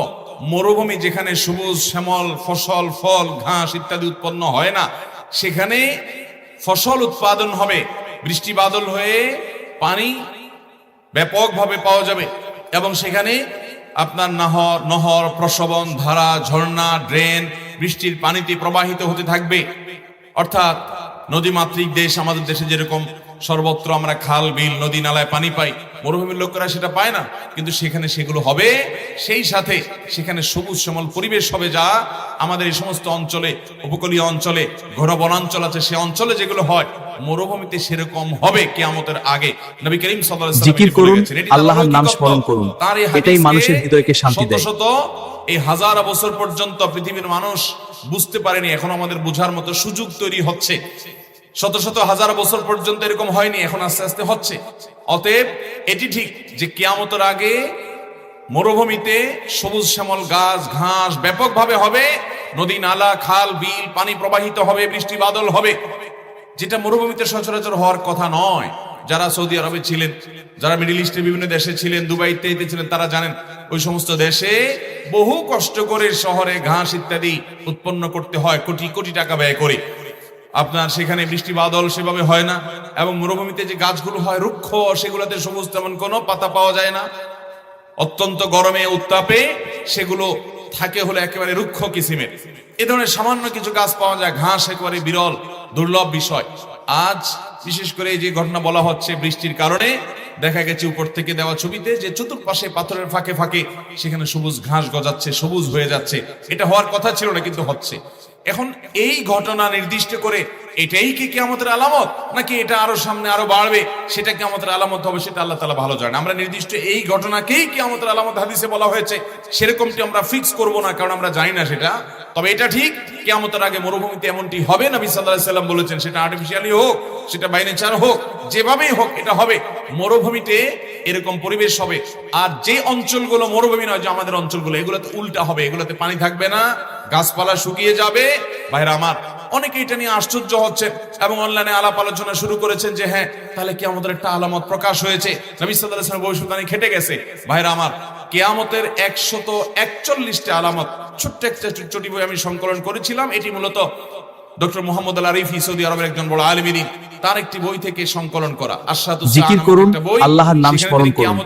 মরুভূমি, যেখানে সবুজ শ্যামল ফসল, ফল, ঘাস ইত্যাদি উৎপন্ন হয় না, সেখানে ফসল উৎপাদন হবে, বৃষ্টি বাদল হয়ে পানি ব্যাপকভাবে পাওয়া যাবে, এবং সেখানে আপনার নহর, প্রসবন, ধারা, ঝর্ণা, ড্রেন বৃষ্টির পানিতে প্রবাহিত হতে থাকবে। অর্থাৎ নদীমাতৃক দেশ, আমাদের দেশে যেরকম সর্বত্র আমরা খাল, বিল, নদী, নালায় পানি পাই, মরুভূমির লোকেরা সেটা পায় না, কিন্তু সেখানে সেগুলো হবে। সেই সাথে সেখানে সবুজ শ্যামল পরিবেশ হবে, যা আমাদের এই সমস্ত অঞ্চলে, উপকূলীয় অঞ্চলে, ঘন বনাঞ্চল আছে, সে অঞ্চলে যেগুলো হয়, মরুভূমিতে সেরকম হবে কিয়ামতের আগে। নবী করিম সাল্লাল্লাহু আলাইহি ওয়াসাল্লাম জিকির করুন, আল্লাহর নাম স্মরণ করুন, এটাই মানুষের হৃদয়কে শান্তি দেয়। শত এই হাজার বছর পর্যন্ত পৃথিবীর মানুষ বুঝতে পারেনি, এখন আমাদের বোঝার মতো সুযোগ তৈরি হচ্ছে। শত শত হাজার বছর পর্যন্ত এরকম হয়নি, এখন আস্তে আস্তে হচ্ছে। অতএব এটি ঠিক যে কিয়ামতের আগে মরুভূমিতে সবুজ শ্যামল গাছ, ঘাস ব্যাপকভাবে হবে, নদী, নালা, খাল, বিল পানি প্রবাহিত হবে, বৃষ্টি বাদল হবে, যেটা মরুভূমিতে সচরাচর হওয়ার কথা নয়। যারা সৌদি আরবে ছিলেন, যারা মিডল ইস্টের বিভিন্ন দেশে ছিলেন, দুবাইতে ছিলেন, তারা জানেন ওই সমস্ত দেশে বহু কষ্ট করে শহরে ঘাস ইত্যাদি উৎপন্ন করতে হয়, কোটি কোটি টাকা ব্যয় করে। আপনার সেখানে বৃষ্টি বাদল সেভাবে হয় না, এবং মরুভূমিতে যে গাছগুলো হয় রুক্ষ, সেগুলোতে সবুজ তেমন কোনো পাতা পাওয়া যায় না। অত্যন্ত গরমে উত্তাপে সেগুলো থাকে হলো একেবারে রুক্ষ কিসিমের। এ ধরনের সামান্য কিছু গাছ পাওয়া যায়, ঘাস একেবারে বিরল দুর্লভ বিষয়। আজ বিশেষ করে এই যে ঘটনা বলা হচ্ছে, বৃষ্টির কারণে দেখা গেছে উপর থেকে দেওয়া ছবিতে যে চতুর্পাশে পাথরের ফাঁকে ফাঁকে সেখানে সবুজ ঘাস গজাচ্ছে, সবুজ হয়ে যাচ্ছে। এটা হওয়ার কথা ছিল না, কিন্তু হচ্ছে। এখন এই ঘটনা নির্দিষ্ট করে এটাই কি কিয়ামতের আলামত, নাকি এটা আরো সামনে আরো বাড়বে সেটা কিয়ামতের আলামত হবে, সেটা আল্লাহ তাআলা ভালো জানেন। আমরা নির্দিষ্ট এই ঘটনাকেই কিয়ামতের আলামত হাদিসে বলা হয়েছে সেরকমটি আমরা ফিক্স করব না, কারণ আমরা জানি না সেটা। তবে এটা ঠিক, কিয়ামতের আগে মরুভূমিতে এমনটি হবে, নবী সাল্লাল্লাহু আলাইহি সাল্লাম বলেছেন। সেটা আর্টিফিশিয়ালি হোক, সেটা বাই নেচার হোক, যেভাবেই হোক এটা হবে। মরুভূমিতে এরকম পরিবেশ হবে। আর যে অঞ্চলগুলো মরুভূমি নয়, যে আমাদের অঞ্চলগুলো, এগুলোতে উল্টা হবে। এগুলোতে পানি থাকবে না, গাছপালা শুকিয়ে যাবে। ভাইরা আমার, অনেকে এটা নিয়ে আশ্চর্য হচ্ছেন এবং অনলাইনে আলাপ আলোচনা শুরু করেছেন যে হ্যাঁ, তাহলে কিয়ামতের একটা আলামত প্রকাশ হয়েছে, নবী সাল্লাল্লাহু আলাইহি ওয়াসাল্লাম ভবিষ্যদ্বাণী খেটে গেছে। ভাইরা আমার, কিয়ামতের 141টা আলামত ছোট্ট একটা চটি বই আমি সংকলন করেছিলাম। এটি মূলত ডক্টর মোহাম্মদ আল আরিফি, সৌদি আরবের একজন বড় আলেম, তার একটি বই থেকে সংকলন করা। জিকির করুন, আল্লাহর নাম স্মরণ করুন,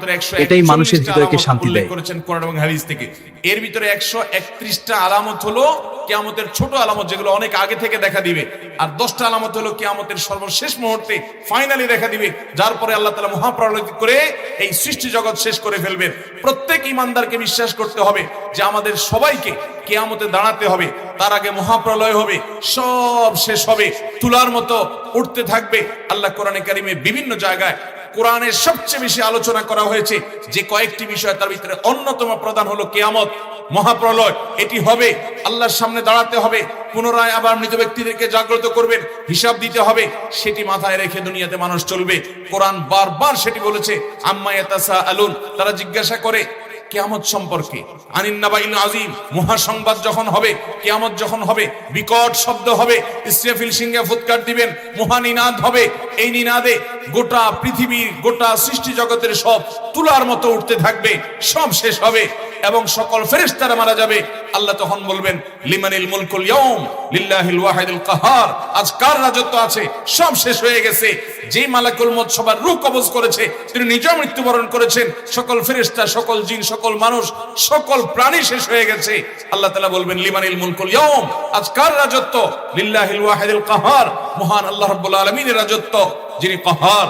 এটাই মানুষের হৃদয়কে শান্তি দেয়। করেছেন কোরআন এবং হাদিস থেকে। এর ভিতরে 131টা আলামত হলো কিয়ামতের ছোট আলামত, যেগুলো অনেক আগে থেকে দেখা দিবে। আর 10টা আলামত হলো কিয়ামতের সর্বশেষ মুহূর্তে ফাইনালি দেখা দিবে, যার পরে আল্লাহ তাআলা মহাপ্রলয় করে এই সৃষ্টি জগৎ শেষ করে ফেলবেন। প্রত্যেক ঈমানদারকে বিশ্বাস করতে হবে যে আমাদের সবাইকে কিয়ামতে দাঁড়াতে হবে, তার আগে মহাপ্রলয় হবে, সব শেষ হবে, তুলার মতো উঠতে থাকবে। আল্লাহ কোরআনে কারিমে বিভিন্ন জায়গায় কোরআনের সবচেয়ে বেশি আলোচনা করা হয়েছে যে কয়েকটি বিষয়, তার ভিতরে অন্যতম প্রধান হলো কিয়ামত, মহাপ্রলয়। এটি হবে, আল্লাহর সামনে দাঁড়াতে হবে, পুনরায় আবার মৃত ব্যক্তিদেরকে জাগ্রত করবেন, হিসাব দিতে হবে। সেটি মাথায় রেখে দুনিয়াতে মানুষ চলবে। কোরআন বারবার সেটি বলেছে, আম্মা ইয়াতাসাআলুন, তারা জিজ্ঞাসা করে কিয়ামত সম্পর্কে, আনিন নাবাইল আযীম, মহাসংবাদ যখন হবে, কিয়ামত যখন হবে, বিকট শব্দ হবে, ইসরাফিল সিংহে ফুৎকার দিবেন, মহানিনাদ হবে। এই নিনাদে গোটা পৃথিবীর, গোটা সৃষ্টি জগতের সব তুলার মতো উঠতে থাকবে, সব শেষ হবে এবং সকল ফেরেশতারা মারা যাবে। আল্লাহ তখন বলবেন, লিমানিল মুলকুল ইয়াউম লিল্লাহিল ওয়াহিদুল কাহার, আজ কার রাজত্ব আছে, সব শেষ হয়ে গেছে। যেই মালাকুল মউত সবার রূহ কবজ করেছে, তিনি নিজেও মৃত্যুবরণ করেছেন, সকল ফেরেশতা, সকল জিন, সকল মানুষ, সকল প্রাণী শেষ হয়ে গেছে। আল্লাহ তাআলা বলবেন, লিমানিল মুলকুল ইয়াউম, আজ কার রাজত্ব, লিল্লাহিল ওয়াহিদুল কাহার, মহান আল্লাহ রাব্বুল আলামিনের রাজত্ব, যিনি কাহার,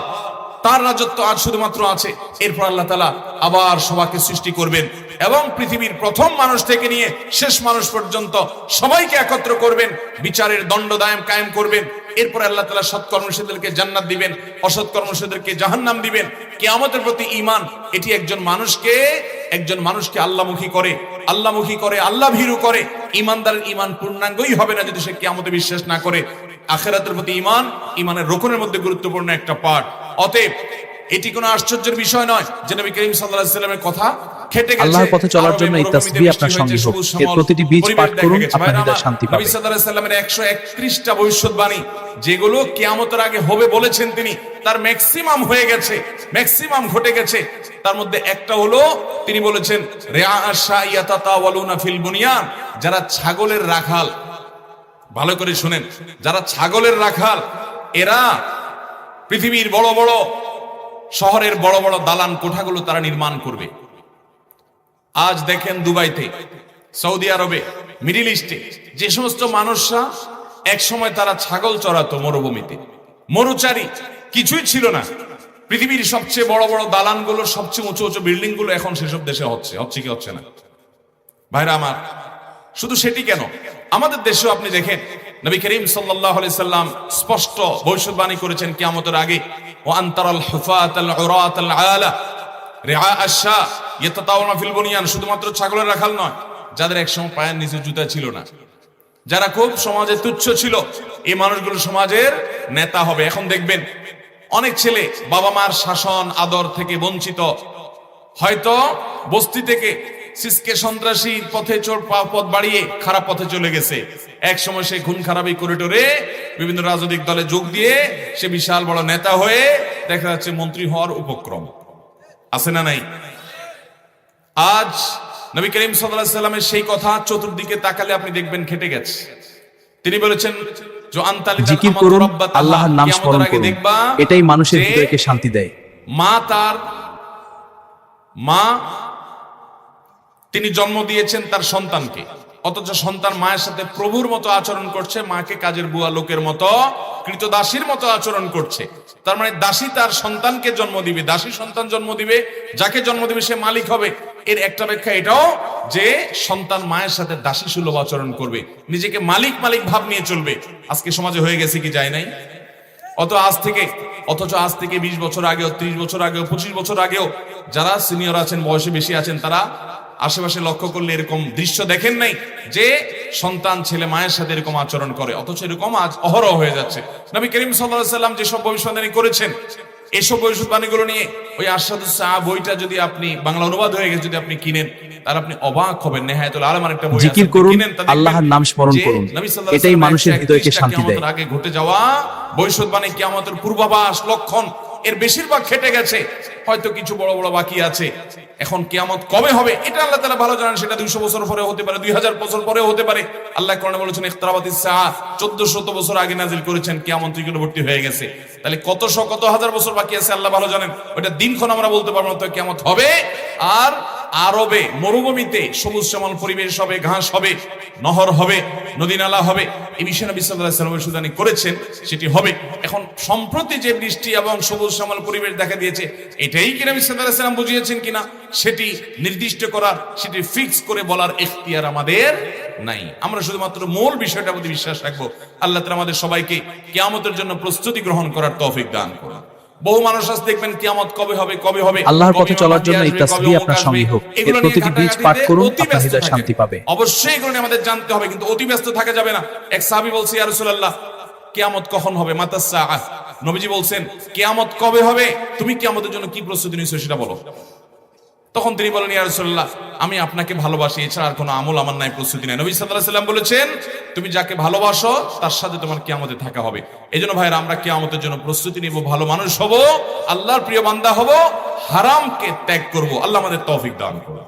তার রাজত্ব আজ শুধুমাত্র আছে। এরপর আল্লাহ তাআলা আবার সবাইকে সৃষ্টি করবেন এবং পৃথিবীর প্রথম মানুষ থেকে নিয়ে শেষ মানুষ পর্যন্ত সবাইকে একত্র করবেন, বিচারের দণ্ডদায়ম কায়েম করবেন। এরপর আল্লাহ তাআলা সৎকর্মশীলদেরকে জান্নাত দিবেন, অসৎকর্মশীলদেরকে জাহান্নাম দিবেন। কিয়ামতের প্রতি ঈমান, এটি একজন মানুষকে আল্লাহমুখী করে, আল্লাহ ভীরু করে। ঈমানদারের ঈমান পূর্ণাঙ্গই হবে না যদি সে কিয়ামতে বিশ্বাস না করে। আখিরাতের প্রতি ঈমান, ঈমানের রুকনের মধ্যে গুরুত্বপূর্ণ একটা পার্ট। অতএব এটি কোনো আশ্চর্যের বিষয় নয় যে নবী করিম সাল্লাল্লাহু আলাইহি ওয়াসাল্লামের কথা খেটে গেছে। আল্লাহর পথে চলার জন্য এই তাসবিহ আপনার সঙ্গে হোক, এর প্রতিটি বীজ পাঠ করুন, আপনার হৃদয় শান্তি পাবে। নবী সাল্লাল্লাহু আলাইহি ওয়াসাল্লামের 131টা ভবিষ্যৎবাণী যেগুলো কিয়ামতের আগে হবে বলেছেন তিনি, তার ম্যাক্সিমাম হয়ে গেছে, ম্যাক্সিমাম ঘটে গেছে। তার মধ্যে একটা হলো, তিনি বলেছেন, রিআ আশ-শাইয়াতাতাওয়ালুনা ফিল বুনিয়ান, যারা ছাগলের রাখাল, ভালো করে শুনেন, যারা ছাগলের রাখাল, এরা পৃথিবীর বড় বড় শহরের বড় বড় দালান কোঠাগুলো তারা নির্মাণ করবে। আজ দেখেন দুবাইতে, সৌদি আরবে, মিডিল ইস্টে যে সমস্ত মানুষরা এক সময় তারা ছাগল চড়াতো মরুভূমিতে, মরুচারী কিছুই ছিল না, পৃথিবীর সবচেয়ে বড় বড় দালানগুলো, সবচেয়ে উঁচু উঁচু বিল্ডিং গুলো এখন সেসব দেশে হচ্ছে কি হচ্ছে না? ভাইরা আমার, শুধু সেটি কেন, আমাদের দেশেও আপনি দেখেন, নবী করিম সাল্লাল্লাহু আলাইহি সাল্লাম স্পষ্ট ভবিষ্যৎবাণী করেছেন কিয়ামতের আগে, ওয়া আনতারাল হুফাতাল উরাতাল আলা রিআ আশ-শা ইয়াতাতাওয়ালুনা ফিল বুনিয়ান, শুধুমাত্র ছাগলের রাখাল নয়, যাদের একসময় পায়ের নিচে জুতা ছিল না, যারা খুব সমাজে তুচ্ছ ছিল, এই মানুষগুলো সমাজের নেতা হবে। এখন দেখবেন অনেক ছেলে বাবা মার শাসন আদর থেকে বঞ্চিত, হয়তো বস্তি থেকে সিসকে সন্ত্রাসীর পথে পথ বাড়িয়ে খারাপ পথে চলে গেছে। এক সময় সে খুন খারাপি করিডোরে বিভিন্ন রাজনৈতিক দলে যোগ দিয়ে সে বিশাল বড় নেতা হয়ে দেখা যাচ্ছে মন্ত্রী হওয়ার উপক্রম আছে না নাই? আজ নবী করিম সাল্লাল্লাহু আলাইহি সাল্লামের সেই কথা চতুর্দিকে তাকালে আপনি দেখবেন খেটে গেছে। তিনি বলেছেন যে আনতালিদাল জিকির আমাতু করুন, রাব্বাতাহা, আল্লাহর নাম কিয়ামতের স্মরণ আগে করুন, দেখবা এটাই মানুষের যে হৃদয়কে শান্তি দেয়। মা তিনি জন্ম দিয়েছেন তার সন্তানকে, অথচ সন্তান মায়ের সাথে প্রভুর মতো আচরণ করছে, মাকে কাজের বুয়া লোকের মতো কৃতদাসীর মতো আচরণ করছে। তার মানে দাসী তার সন্তানকে জন্ম দিবে, দাসী সন্তান জন্ম দিবে, যাকে জন্ম দিবে সে মালিক হবে। এর একটা ব্যাখ্যা এটাও যে সন্তান মায়ের সাথে দাসী সুলভ আচরণ করবে, নিজেকে মালিক মালিক ভাব নিয়ে চলবে। আজকে সমাজে হয়ে গেছে কি যায় নাই? অথচ আজ থেকে 20 বছর আগেও, 30 বছর আগেও, 25 বছর আগেও যারা সিনিয়র আছেন, বয়সে বেশি আছেন, তারা আশেপাশে লক্ষ্য করলে এরকম দৃশ্য দেখেন নাই যে সন্তান ছেলে মায়ের সাথে এরকম আচরণ করে, অথচ এরকম আজ অহরহ হয়ে যাচ্ছে। নবী করিম সাল্লাল্লাহু আলাইহি সাল্লাম যেসব ভবিষ্যৎবাণী করেছেন, এইসব ভবিষ্যৎবাণীগুলো নিয়ে ওই আরশাদুস সাআ বইটা যদি আপনি বাংলা অনুবাদ হয়ে গেছে যদি আপনি কিনেন, তাহলে আপনি অবাক হবেন। নেহায়াতুল আলম একটা বই আছে, জিকির করুন, কিনেন, তা দেখবেন আল্লাহর নাম স্মরণ যে করুন, নবী সাল্লাল্লাহু আলাইহি এটাই সাল্লাম মানুষের হৃদয়কে 131টা শান্তি দেয়। কিয়ামতের আগে ঘটে যাওয়া ভবিষ্যৎবাণী, কিয়ামতের পূর্বাভাস, লক্ষণ, এর বেশিরভাগ খেটে গেছে, হয়তো কিছু বড় বড় বাকি আছে। এখন কিয়ামত কবে হবে এটা আল্লাহ তাআলা ভালো জানেন। সেটা 200 বছর পরে হতে পারে, 2000 বছর পরে হতে পারে। আল্লাহ কোরআনে বলেছেন ইখতারাবাতিস সাআ, 1400 বছর আগে নাজিল করেছেন, কিয়ামত নিকটবর্তী হয়ে গেছে। তাহলে কত হাজার বছর বাকি আছে আল্লাহ ভালো জানেন। ওটা দিনক্ষণ আমরা বলতে পারবো না, তো কিয়ামত হবে। আর আরবে মরুভূমিতে সবুজ শ্যামল পরিবেশ হবে, ঘাস হবে, নহর হবে, নদী নালা হবে। এই বিষয়ে নবী সাল্লাল্লাহু আলাইহি ওয়াসাল্লাম ভবিষ্যদ্বাণী করেছেন, সেটি হবে। এখন সম্প্রতি যে বৃষ্টি এবং সবুজ শ্যামল পরিবেশ দেখা দিয়েছে, এটাই কি নবী সাল্লাল্লাহু আলাইহি ওয়াসাল্লাম বুঝিয়েছেন কিনা সেটি নির্দিষ্ট করার, সেটি ফিক্স করে বলার এখতিয়ার আমাদের নাই। আমরা শুধুমাত্র মূল বিষয়টার প্রতি বিশ্বাস রাখবো। আল্লাহ তাআলা আমাদের সবাইকে কিয়ামতের জন্য প্রস্তুতি গ্রহণ করার তৌফিক দান করুন। বহু মানুষ আজ দেখবেন কিয়ামত কবে হবে, কবে হবে, আল্লাহর কবে পথে চলার জন্য এই আসবে, তাসবিহ কবে আপনার আসবে, সঙ্গী হোক। এর এগুলো নিয়ে প্রতিটি বীজ পাঠ ঘাটাঘাটিতে করুন, অতি আপনার ব্যস্ত হৃদয় থাকেন। শান্তি পাবে। অবশ্যই এগুলো নিয়ে আমাদের জানতে হবে, কিন্তু অতি ব্যস্ত থাকা যাবে না। এক সাহাবী বলছে, ইয়া রাসূলুল্লাহ, কিয়ামত কখন হবে? মাতাস সাআ। নবীজি বলছেন, কিয়ামত কবে হবে, তুমি কিয়ামতের জন্য কি প্রস্তুতি নিয়েছো সেটা বলো। তখন তিনি বলেন, ইয়া রাসূলুল্লাহ, আমি আপনাকে ভালোবাসি, এছাড়া আর কোনো আমল আমার নাই, প্রস্তুতি নাই। নবী সাল্লাল্লাহু আলাইহি ওয়াসাল্লাম বলেছেন, তুমি যাকে ভালোবাসো তার সাথে তোমার কিয়ামতে থাকা হবে। এইজন্য ভাইরা, আমরা কিয়ামতের জন্য প্রস্তুতি নিব, ভালো মানুষ হব, আল্লাহর প্রিয় বান্দা হব, হারামকে ত্যাগ করব। আল্লাহ আমাদের তৌফিক দান করুন।